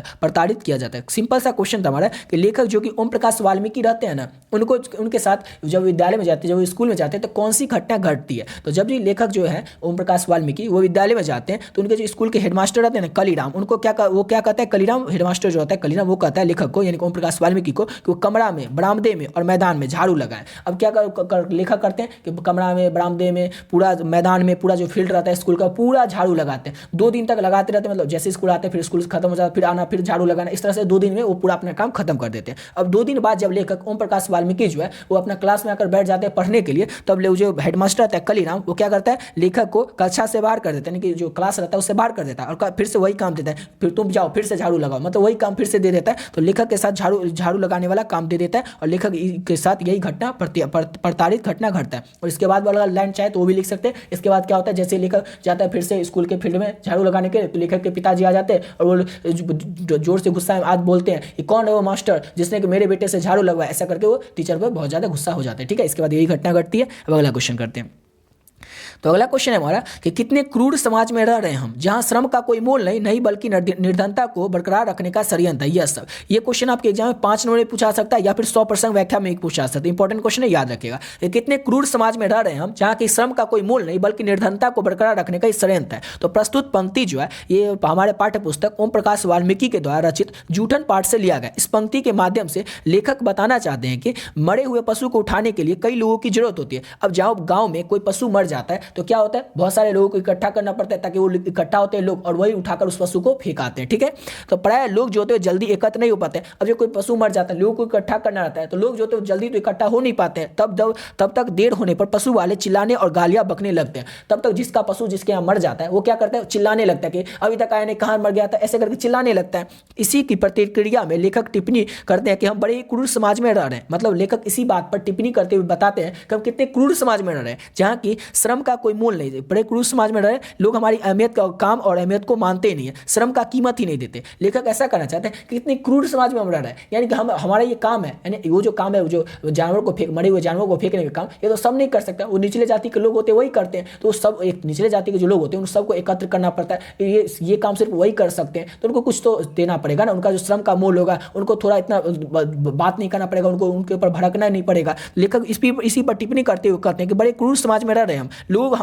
है। सिंपल सा क्वेश्चन था हमारा कि लेखक जो कि ओम प्रकाश वाल्मीकि रहते हैं ना, उनके साथ जब विद्यालय में जाते हैं, जब स्कूल में जाते हैं तो कौन सी घटना घटती है? तो जब भी लेखक जो है ओम प्रकाश वाल्मीकि वो विद्यालय में जाते हैं तो उनके जो स्कूल के हेडमास्टर रहते हैं ना कलीराम, उनको क्या कहता है? कलीराम हेडमास्टर जो होता है कलीराम, वो कहता है लेखक को यानी ओम प्रकाश वाल्मीकि को कि वो कमरा में, बरामदे में और मैदान में झाड़ू लगाएं। अब क्या लेखक करते हैं कि कमरा में, बरामदे में, पूरा मैदान में, पूरा जो फील्ड रहता है स्कूल का पूरा झाड़ू लगाते हैं। 2 दिन तक लगाते रहते हैं, मतलब जैसे स्कूल आते हैं फिर स्कूल खत्म हो जाता है, फिर आना, फिर झाड़ू लगाना, इस तरह से 2 दिन में वो पूरा अपना काम खत्म कर देते हैं। अब 2 दिन बाद जब लेखक ओम प्रकाश वाल्मीकि जो है वो अपना क्लास में आकर बैठ जाते हैं पढ़ने के लिए, तब जो हेडमास्टर रहता है कलीराम, वो क्या करता है? लेखक को कक्षा से बाहर कर देता है, यानी कि जो क्लास रहता है उससे बाहर कर देता है और फिर से वही काम देता है, फिर तुम जाओ फिर से झाड़ू लगाओ, मतलब वही काम फिर से दे देता है। तो लेखक के साथ झाड़ू लगाने वाला काम दे देता है और लेखक के साथ यही घटना प्रताड़ित घटना घटता है। और इसके बाद वाला लाइन चाहे तो वो भी लिख सकते हैं। इसके बाद क्या होता है? जैसे लेखक जाता है फिर से स्कूल के फील्ड में झाड़ू लगाने के लिए, तो लेखक के पिताजी आ जाते हैं और वो जोर से गुस्सा में आज बोलते हैं कि कौन है वो मास्टर जिसने कि मेरे बेटे से झाड़ू लगवाया, ऐसा करके वो टीचर पर बहुत ज़्यादा गुस्सा हो जाते हैं। ठीक है, इसके बाद यही घटना घटती है। अब अगला क्वेश्चन करते हैं। तो अगला क्वेश्चन है हमारा कि कितने क्रूर समाज में रह रहे हैं हम, जहां श्रम का कोई मोल नहीं बल्कि निर्धनता को बरकरार रखने का षड्यंत्र है। यह सब ये क्वेश्चन आपके एग्जाम में 5 नंबर में पूछा सकता है या फिर 100% व्याख्या में पूछा सकता है। इंपॉर्टेंट क्वेश्चन है, याद रखिएगा। कितने क्रूर समाज में रह रहे हैं हम, जहां की श्रम का कोई मोल नहीं बल्कि निर्धनता को बरकरार रखने का षड्यंत्र है। तो प्रस्तुत पंक्ति जो है ये हमारे पाठ्य पुस्तक ओम प्रकाश वाल्मीकि के द्वारा रचित जूठन पाठ से लिया गया। इस पंक्ति के माध्यम से लेखक बताना चाहते हैं कि मरे हुए पशु को उठाने के लिए कई लोगों की जरूरत होती है। अब जब गाँव में कोई पशु मर जाता है तो क्या होता है? बहुत सारे लोगों को इकट्ठा करना पड़ता है ताकि वो इकट्ठा होते हैं लोग और वही उठाकर उस पशु को फेंकाते हैं। ठीक है, तो प्राय लोग जो होते हैं जल्दी एकत्र नहीं हो पाते। अब जब कोई पशु मर जाता है, लोगों को इकट्ठा करना रहता है, तो लोग जो होते हैं जल्दी तो इकट्ठा हो नहीं पाते हैं। तब तक देर होने पर पशु वाले चिल्लाने और गालियां बकने लगते हैं। तब तक जिसका पशु जिसके यहाँ मर जाता है वो क्या करता है? चिल्लाने लगता है कि अभी तक आया नहीं, कहाँ मर गया था, ऐसे करके चिल्लाने लगता है। इसी की प्रतिक्रिया में लेखक टिप्पणी करते हैं कि हम बड़े ही क्रूर समाज में रह रहे हैं। मतलब लेखक इसी बात पर टिप्पणी करते हुए बताते हैं कि हम कितने क्रूर समाज में रह रहे हैं, जहाँ की श्रम का कोई मोल नहीं। बड़े क्रूर समाज में रहे, लोग हमारी अहमियत का काम और अहमियत को मानते ही नहीं है, श्रम का कीमत ही नहीं देते। लेखक ऐसा करना चाहते हैं कि इतनी क्रूर समाज में हम रह रहे हैं, यानी कि हमारा ये काम है, यानी वो जो काम है, जो जानवर को मरे हुए जानवरों को फेंकने का काम, ये तो सब नहीं कर सकता। वो निचले जाति के लोग होते हैं वही करते हैं। तो सब एक निचले जाति के जो लोग होते हैं उन सबको एकत्र करना पड़ता है। ये काम सिर्फ वही कर सकते हैं, तो उनको कुछ तो देना पड़ेगा ना। उनका जो श्रम का मोल होगा, उनको थोड़ा इतना बात नहीं करना पड़ेगा, उनको उनके ऊपर भड़कना नहीं पड़ेगा। लेखक इसी पर टिप्पणी करते हुए कहते हैं कि बड़े क्रूर समाज में रह रहे हैं हम,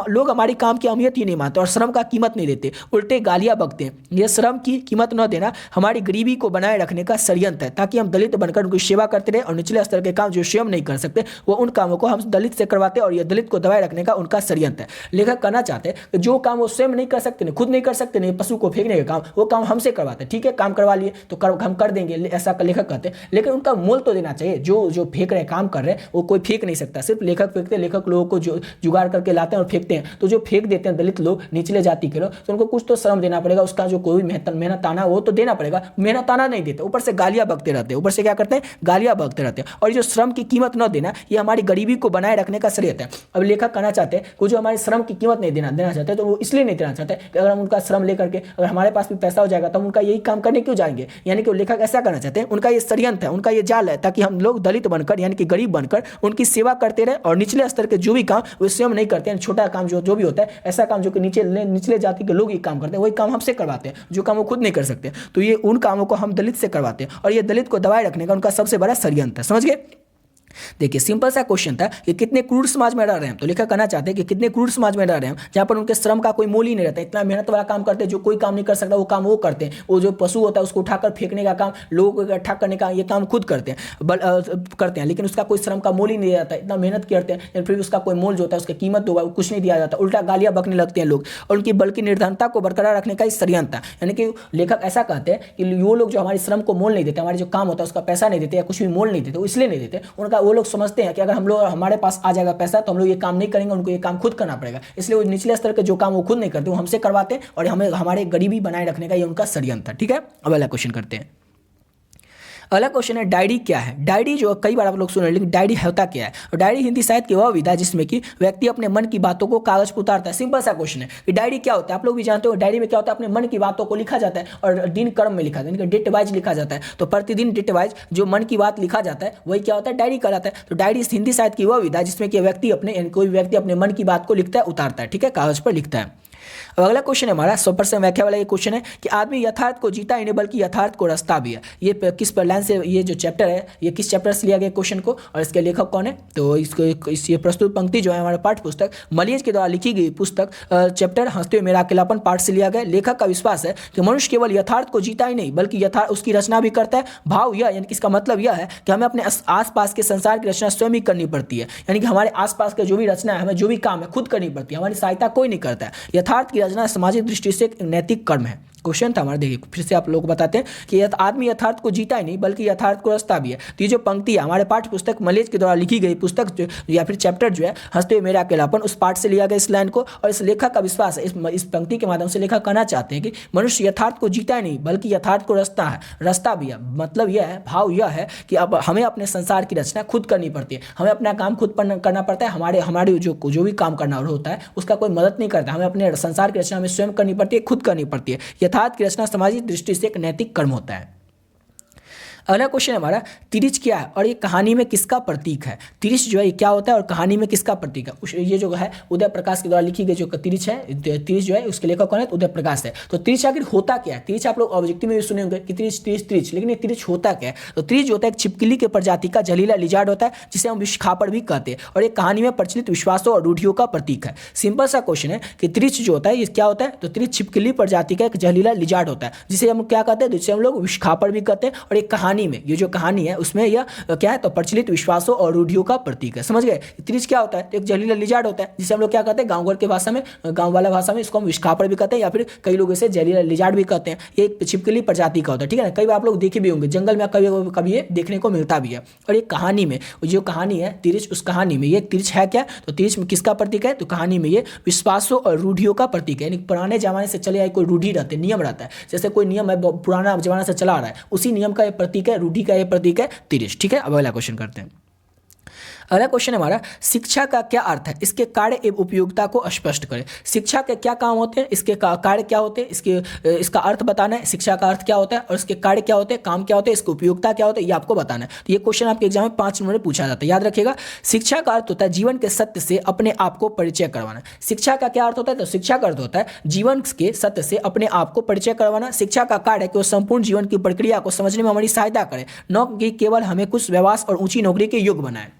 लोग हमारी काम की अहमियत ही नहीं मानते और श्रम का कीमत नहीं देते, उल्टे गालियां बकते हैं। यह श्रम की कीमत न देना हमारी गरीबी को बनाए रखने का षड्यंत्र है, ताकि हम दलित बनकर उनकी सेवा करते रहे और निचले स्तर के काम जो स्वयं नहीं कर सकते वो उन कामों को हम दलित से करवाते हैं और यह दलित को दबाए रखने का उनका षड्यंत्र है। लेखक कहना चाहते हैं कि जो काम वो स्वयं नहीं कर सकते, खुद नहीं कर सकते, नहीं पशु को फेंकने का काम, वो काम हमसे करवाते हैं। ठीक है, काम करवा लिए तो हम कर देंगे, ऐसा लेखक कहते हैं। लेकिन उनका मोल तो देना चाहिए। जो फेंक रहे हैं, काम कर रहे हैं, वो कोई फेंक नहीं सकता, सिर्फ लेखक फेंकते हैं। लेखक लोगों को जुगाड़ करके लाते हैं और फेंकते हैं, तो जो फेंक देते हैं दलित लोग, निचले जाति के लोग, तो उनको कुछ तो श्रम देना पड़ेगा, उसका जो कोई मेहनताना वो तो देना पड़ेगा। मेहनताना नहीं देते, ऊपर से गालियां बकते रहते हैं, ऊपर से क्या करते हैं, गालियां बकते रहते हैं। और ये जो श्रम की कीमत न देना, ये हमारी गरीबी को बनाए रखने का श्रेय है। अब लेखक कहना चाहते हैं कि जो हमारे श्रम की कीमत नहीं देना चाहते हैं, तो वो इसलिए नहीं देना चाहते कि अगर हम उनका श्रम लेकर के अगर हमारे पास भी पैसा हो जाएगा तो हम उनका यही काम करने क्यों जाएंगे। यानी कि लेखक ऐसा करना चाहते हैं, उनका ये षड्यंत्र है, उनका ये जाल है, ताकि हम लोग दलित बनकर यानी कि गरीब बनकर उनकी सेवा करते रहे और निचले स्तर के जो भी काम वो स्वयं नहीं करते हैं, छोटा काम जो भी होता है, ऐसा काम जो कि निचले जाति के लोग ही काम करते हैं, वही काम हमसे करवाते हैं, जो काम वो खुद नहीं कर सकते। तो ये उन कामों को हम दलित से करवाते हैं, और ये दलित को दबाए रखने का उनका सबसे बड़ा षड्यंत्र है। समझ गए। देखिए सिंपल सा क्वेश्चन था कि कितने क्रूर समाज में रह रहे हैं, तो लेखक कहना चाहते हैं कि कितने क्रूर समाज में रह रहे हैं जहां पर उनके श्रम का कोई मोल ही नहीं रहता, इतना मेहनत वाला काम करते हैं, जो कोई काम नहीं कर सकता वो काम वो करते हैं। वो जो पशु होता है उसको उठाकर फेंकने का काम, लोगों को इकट्ठा करने का ये काम खुद करते हैं, लेकिन उसका कोई श्रम का मोल ही नहीं रहता, इतना मेहनत करते हैं, फिर उसका कोई मोल जो होता है, उसकी कीमत होगा कुछ नहीं दिया जाता, उल्टा गालियां बकने लगते हैं लोग, और उनकी बल्कि निर्धनता को बरकरार रखने का षड्यंत्र। यानी कि लेखक ऐसा कहते हैं कि वो लोग जो हमारे श्रम को मोल नहीं देते, हमारे जो काम होता है उसका पैसा नहीं देते या कुछ भी मोल नहीं देते, वो इसलिए नहीं देते, उनका वो लोग समझते हैं कि अगर हम लोग हमारे पास आ जाएगा पैसा तो हम लोग ये काम नहीं करेंगे, उनको ये काम खुद करना पड़ेगा, इसलिए वो निचले स्तर के जो काम वो खुद नहीं करते वो हमसे करवाते हैं, और हमें हमारे गरीबी बनाए रखने का ये उनका षड्यंत्र है। ठीक है, अब अगला क्वेश्चन करते हैं। अगला क्वेश्चन है डायरी क्या है। डायरी जो कई बार आप लोग सुने, लेकिन डायरी होता क्या है। और डायरी हिंदी साहित्य की वह विधा है जिसमें कि व्यक्ति अपने मन की बातों को कागज पर उतारता है। सिंपल सा क्वेश्चन है कि डायरी क्या होता है, आप लोग भी जानते हो। डायरी में क्या होता है, अपने मन की बातों को लिखा जाता है और दिन क्रम में लिखा जाता है, यानी कि डेट वाइज लिखा जाता है। तो प्रतिदिन डेट वाइज जो मन की बात लिखा जाता है वही क्या होता है, डायरी कहलाता है। तो डायरी हिंदी साहित्य की वह विधा है जिसमें कि व्यक्ति अपने कोई व्यक्ति अपने मन की बात को लिखता है, उतारता है, ठीक है, कागज पर लिखता है। अब अगला क्वेश्चन है हमारा 100% व्याख्या वाला ये क्वेश्चन है कि आदमी यथार्थ को जीता ही नहीं बल्कि यथार्थ को रचता भी है। ये किस लाइन से, ये जो चैप्टर है ये किस चैप्टर से लिया गया क्वेश्चन को, और इसके लेखक कौन है। तो ये प्रस्तुत पंक्ति जो है हमारा पाठ्य पुस्तक मलियज के द्वारा लिखी गई पुस्तक चैप्टर हंसते हुए मेरा अकेलापन पाठ से लिया गया। लेखक का विश्वास है कि मनुष्य केवल यथार्थ को जीता ही नहीं बल्कि यथार्थ उसकी रचना भी करता है। भाव यह, यानी कि इसका मतलब यह है कि हमें अपने आसपास के संसार की रचना स्वयं ही करनी पड़ती है, यानी कि हमारे आसपास का जो भी रचना है, हमें जो भी काम है खुद करनी पड़ती है, हमारी सहायता कोई नहीं करता है। यथार्थ की रचना सामाजिक दृष्टि से एक नैतिक कर्म है। क्वेश्चन था हमारा, देखिए फिर से आप लोग को बताते हैं कि आदमी यथार्थ को जीता ही नहीं बल्कि यथार्थ को रचता भी है। तो ये जो पंक्ति है हमारे पाठ्य पुस्तक मलेज के द्वारा लिखी गई पुस्तक या फिर चैप्टर जो है हंसते हुए मेरा अकेलापन, उस पाठ से लिया गया इस लाइन को। और इस लेखक का विश्वास है, इस पंक्ति के माध्यम से लेखक कहना चाहते हैं कि मनुष्य यथार्थ को जीता ही नहीं बल्कि यथार्थ को रचता भी है। मतलब यह है, भाव यह है कि अब हमें अपने संसार की रचना खुद करनी पड़ती है, हमें अपना काम खुद करना पड़ता है। हमारे जो भी काम करना होता है उसका कोई मदद नहीं करता, हमें अपने संसार की रचना हमें स्वयं करनी पड़ती है, खुद करनी पड़ती है। यथार्थ की रचना सामाजिक दृष्टि से एक नैतिक कर्म होता है। अगला क्वेश्चन हमारा तिरिच क्या है और ये कहानी में किसका प्रतीक है। तिरिच जो है ये क्या होता है और कहानी में किसका प्रतीक है। ये जो है उदय प्रकाश के द्वारा लिखी गई जो तिरिच है, तिरिच जो है उसके लेखक कौन है, उदय प्रकाश है। तो तिरिच आखिर होता क्या है। तिरिच आप लोग ऑब्जेक्टिव में भी सुने होंगे कि तिरिच, लेकिन ये तिरिच होता क्या है। तो तिरिच जो होता है एक छिपकली के प्रजाति का जहरीला लिजार्ड होता है जिसे हम विषखापड़ भी कहते हैं, और एक कहानी में प्रचलित विश्वासों और रूढ़ियों का प्रतीक है। सिंपल सा क्वेश्चन है कि तिरिच जो होता है ये क्या होता है। तो तिरिच छिपकली प्रजाति का एक जहरीला लिजार्ड होता है जिसे हम क्या कहते हैं, जिसे हम लोग विषखापड़ भी कहते हैं। और एक कहानी में ये जो कहानी है उसमें यह क्या है, तो प्रचलित विश्वासों और रूढ़ियों का प्रतीक है। समझ गए। तिरिच क्या होता है, तो एक जहरीला लिजार्ड होता है जिसे हम लोग क्या कहते हैं, गांव घर के भाषा में, गांव वाला भाषा में इसको हम विषखापड़ भी कहते हैं, या फिर कई लोग इसे जहरीला लिजार्ड भी कहते हैं। ये एक छिपकली प्रजाति का होता है, ठीक है ना। कई बार आप लोग देखे भी होंगे जंगल में, कभी ये देखने को मिलता भी है। और एक कहानी में जो कहानी है तिरिच, उस कहानी में ये तिरिच है क्या, तो तिरिच में किसका प्रतीक है, तो कहानी में ये विश्वासों और रूढ़ियों का प्रतीक है। यानी पुराने जमाने से चले आए कोई रूढ़ी रहते, नियम रहता है, जैसे कोई नियम है पुराना जमाना से चला आ रहा है, उसी नियम का ये प्रतीक है, रूढ़ी का ये प्रतीक है तिरिच। ठीक है, अब अगला क्वेश्चन करते हैं। अगला क्वेश्चन हमारा शिक्षा का क्या अर्थ है, इसके कार्य एवं उपयोगिता को स्पष्ट करें। शिक्षा के क्या काम होते हैं, इसके कार्य क्या होते हैं, इसका अर्थ बताना है, शिक्षा का अर्थ क्या होता है और इसके कार्य क्या होते हैं, काम क्या होते हैं, इसकी उपयोगिता क्या होता है, ये आपको बताना है। तो ये क्वेश्चन आपके एग्जाम में 5 नंबर में पूछा जाता है, याद रखिएगा। शिक्षा का अर्थ होता है जीवन के सत्य से अपने आप को परिचय करवाना। शिक्षा का क्या अर्थ होता है, तो शिक्षा का अर्थ होता है जीवन के सत्य से अपने आप को परिचय करवाना। शिक्षा का कार्य है कि वो संपूर्ण जीवन की प्रक्रिया को समझने में हमारी सहायता करे, न कि केवल हमें कुछ व्यवसाय और ऊंची नौकरी के योग्य बनाए।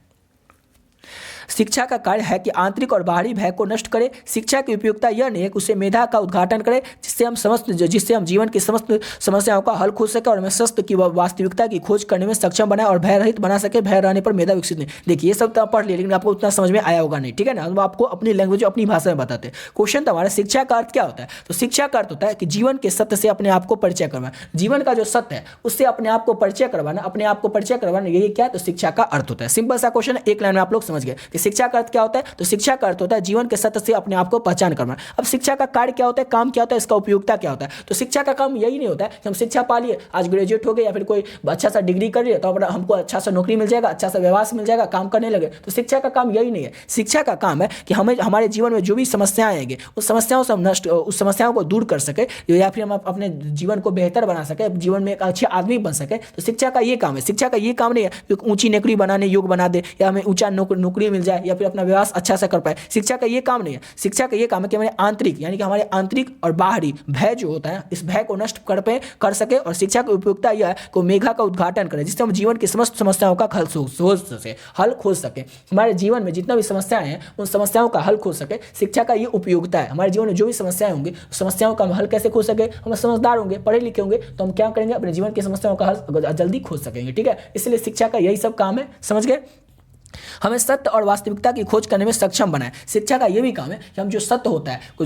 शिक्षा का कार्य है कि आंतरिक और बाहरी भय को नष्ट करे। शिक्षा की उपयोगिता यह नहीं है कि उसे मेधा का उद्घाटन करे जिससे हम जीवन की समस्त समस्याओं का हल खोज सके और हमें सत्य की वास्तविकता की खोज करने में सक्षम बनाए और भय रहित बना सके। भय रहने पर मेधा विकसित नहीं। देखिए ये सब तो आप पढ़ लिए, लेकिन आपको उतना समझ में आया होगा नहीं, ठीक है ना। हम आपको अपनी लैंग्वेज अपनी भाषा में बताते हैं। क्वेश्चन तो हमारा शिक्षा का अर्थ क्या होता है, तो शिक्षा का अर्थ होता है कि जीवन के सत्य से अपने आप को परिचय करवाना। जीवन का जो सत्य है उससे अपने आप को परिचय करवाना, अपने आप को परिचय करवाना, यही क्या है, तो शिक्षा का अर्थ होता है। सिंपल सा क्वेश्चन है, एक लाइन में आप लोग समझ गए कि शिक्षा का अर्थ क्या होता है? तो शिक्षा का अर्थ होता है जीवन के सत्य से अपने आप को पहचान करना। अब शिक्षा का कार्य क्या होता है, काम क्या होता है, इसका उपयोगिता क्या होता है? तो शिक्षा का काम यही नहीं होता है कि हम शिक्षा पा लिए, आज ग्रेजुएट हो गए या फिर कोई अच्छा सा डिग्री कर लिया तो अपना हमको अच्छा सा नौकरी मिल जाएगा, अच्छा सा व्यवहार मिल जाएगा, काम करने लगे। तो शिक्षा का काम यही नहीं है। शिक्षा का काम है कि हमें हमारे जीवन में जो भी समस्याएं आएंगी उस समस्याओं से हम उस समस्याओं को दूर कर सके या फिर हम अपने जीवन को बेहतर बना सके, जीवन में एक अच्छे आदमी बन सके। तो शिक्षा का ये काम है। शिक्षा का ये काम नहीं है कि ऊंची नौकरी बनाने योग्य बना दे या हमें ऊंचा नौकरी मिल जाए या फिर अपना व्यवहार अच्छा से कर पाए। शिक्षा का ये काम नहीं है। शिक्षा का ये काम है कि हमारे आंतरिक यानी कि हमारे आंतरिक और बाहरी भय जो होता है इस भय को नष्ट कर सके। और शिक्षा की उपयोगिता यह है कि मेघा का उद्घाटन करें जिससे हम जीवन की समस्त समस्याओं का हल खोज सके। हमारे जीवन में जितना भी समस्याएं हैं उन समस्याओं का हल खोज सके। शिक्षा का ये उपयोगिता है। हमारे जीवन में जो भी समस्याएं होंगी समस्याओं का हल कैसे खोज सके? हम समझदार होंगे, पढ़े लिखे होंगे तो हम क्या करेंगे, अपने जीवन की समस्याओं का हल जल्दी खोज सकेंगे। ठीक है, इसलिए शिक्षा का यही सब काम है। समझ गए? हमें सत्य और वास्तविकता की खोज करने में सक्षम बनाए। शिक्षा का यह भी काम है कि हम जो सत्य होता है और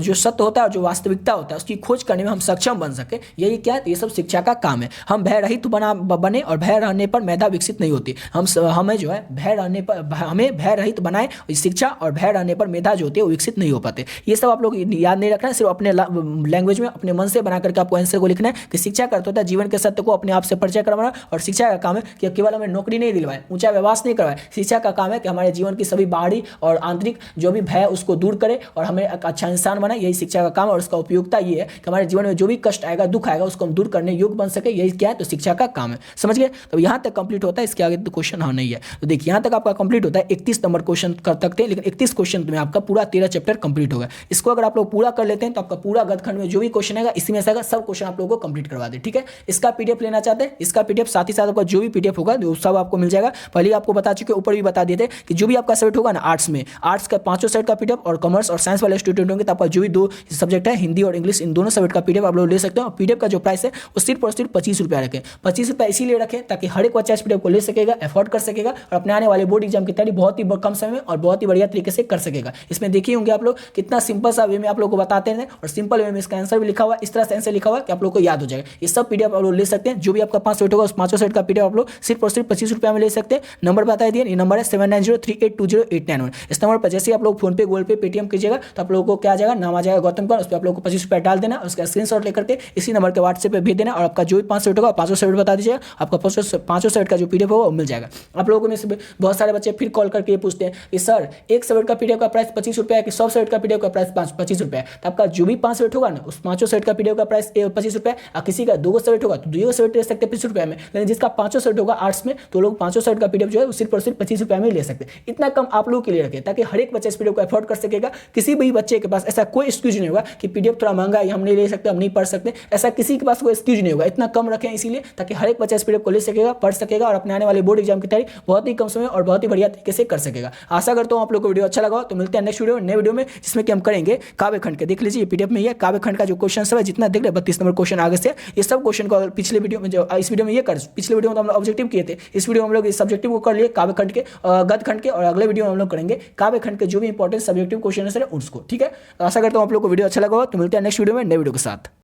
जो वास्तविकता होता है उसकी खोज करने में हम सक्षम बन सके। यही क्या है? ये सब शिक्षा का काम है। हम भय रहित बने और भय रहने पर मेधा विकसित नहीं होती। हमें जो है हमें भय रहित बनाए। शिक्षा और भय रहने पर मेधा जो होती है वो विकसित नहीं हो पाते। ये सब आप लोग याद नहीं रखना है, सिर्फ अपने लैंग्वेज में अपने मन से बना करके आपको आंसर को लिखना है कि शिक्षा का अर्थ होता है जीवन के सत्य को अपने आप से परिचय करवाना। और शिक्षा का काम है कि केवल हमें नौकरी नहीं दिलवाए, ऊंचा व्यवहार नहीं करवाए। शिक्षा का काम है कि हमारे जीवन की सभी बाहरी और आंतरिक जो भी भय उसको दूर करे और हमें एक अच्छा इंसान बनाए। यही शिक्षा का काम है। और उसका उपयोगिता ये है कि हमारे जीवन में जो भी कष्ट आएगा, दुख आएगा, उसको हम दूर करने योग्य बन सके। यही क्या है? तो शिक्षा का काम है। समझ गए? तो यहाँ तक कंप्लीट होता है। इसके आगे तो क्वेश्चन हाँ नहीं है। तो देखिए यहाँ तक आपका कंप्लीट होता है। 31 नंबर क्वेश्चन कर सकते हैं, लेकिन 31 क्वेश्चन में आपका पूरा 13 चैप्टर कंप्लीट होगा। इसको अगर आप लोग पूरा कर लेते हैं तो आपका पूरा गदखंड में जो भी क्वेश्चन आएगा इसी में से सब क्वेश्चन आप लोगों को कंप्लीट करवा दे। ठीक है, इसका पीडीएफ लेना चाहते हैं, इसका पीडीएफ साथ ही साथ आपका जो भी पीडीएफ होगा सब आपको मिल जाएगा। पहले आपको बता चुके, ऊपर भी बता दिए थे कि जो भी आपका सब्जेक्ट होगा ना आर्ट्स में, आर्ट्स का 5 सेट का पीडीएफ और कॉमर्स और साइंस वाले स्टूडेंट होंगे तो आपका जो भी 2 सब्जेक्ट है हिंदी और इंग्लिश, इन दोनों सब्जेक्ट का पीडीएफ आप लोग ले सकते हो। पीडीएफ का जो प्राइस है वो सिर्फ और सिर्फ 25 रुपया रखें। 25 रुपया इसीलिए रखें ताकि हर एक बच्चा इस पीडीएफ को ले सकेगा, अफोर्ड कर सकेगा और अपने आने वाले बोर्ड एग्जाम की तैयारी बहुत ही कम समय में और बहुत ही बढ़िया तरीके से कर सकेगा। इसमें देखिए होंगे आप लोग कितना सिंपल सा वे में आप लोग को बताते हैं और सिंपल वे में इसका आंसर भी लिखा हुआ है, इस तरह से आंसर लिखा हुआ है कि आप लोग को याद हो जाएगा। ये सब पीडीएफ आप लोग ले सकते हैं। जो भी आपका 5 सेट होगा उस 5 सेट का पीडीएफ आप लोग सिर्फ और सिर्फ 25 रुपया में ले सकते हैं। नंबर बता दिए, ये नंबर है 7903820891। इस नंबर पर जैसे आप लोग फोन पे, गूगल पे, पेटीएम कीजिएगा तो आप लोगों को क्या आ जाएगा, नाम आ जाएगा गौतम कुमार। उस पर आप लोग को 25 रुपया डाल देना, उसका स्क्रीनशॉट लेकर के इसी नंबर के व्हाट्सएप पे भेज देना और आपका जो भी 5 सेट होगा 5 सेट बता दीजिएगा। आपका 5 सेट का जो पीडीएफ होगा वो मिल जाएगा। आप लोगों में से बहुत सारे बच्चे फिर कॉल करके ये पूछते हैं कि सर एक सेट का पीडीएफ का प्राइस 25 रुपया है कि 100 सेट का पीडीएफ का प्राइस 25 रुपया है? तो आपका जो भी 5 सेट होगा ना उस 5 सेट का पीडीएफ का प्राइस 25 रुपया है। और किसी का 2 सेट होगा तो 2 सेट ले सकते हैं 25 रुपया में, लेकिन जिसका 5 सेट होगा आर्ट्स में तो लोग 5 सेट का पीडीएफ जो है सिर्फ और सिर्फ 25 रुपया में ले सकते हैं। इतना कम आप लोग के लिए रखें ताकि हर एक बच्चा इस पीडीएफ को अफोर्ड कर सकेगा। किसी भी बच्चे के पास ऐसा कोई एक्सक्यूज नहीं होगा कि पीडीएफ थोड़ा महंगा है, हम नहीं ले सकते, हम नहीं पढ़ सकते, ऐसा किसी के पास कोई एक्सक्यूज नहीं होगा। इतना कम रखें इसीलिए ताकि हर एक बच्चा इस पीडीएफ को ले सकेगा, पढ़ सकेगा और अपने आने वाले बोर्ड एग्जाम की तैयारी बहुत ही कम समय और बहुत ही बढ़िया तरीके से कर सकेगा। आशा करता हूं आप लोग को वीडियो अच्छा लगा। तो मिलते हैं नेक्स्ट वीडियो, नए वीडियो में, जिसमें कि हम करेंगे काव्य खंड के। देख लीजिए पीडीएफ में ये काव्य खंड का जो क्वेश्चन है जितना देख रहे 32 नंबर क्वेश्चन आगे से, ये सब क्वेश्चन को पिछले वीडियो में जो इस वीडियो में ये कर, पिछले वीडियो में तो हम लोग ऑब्जेक्टिव किए थे, इस वीडियो में हम लोग इस सब्जेक्टिव को कर लिए काव्य खंड के, गद्य खंड के, और अगले वीडियो में हम लोग करेंगे काव्य खंड के जो भी इंपॉर्टेंट सब्जेक्टिव क्वेश्चन है उसको। ठीक है, आशा करता हूं आप लोग को वीडियो अच्छा लगा। तो मिलते हैं नेक्स्ट वीडियो में नए वीडियो के साथ।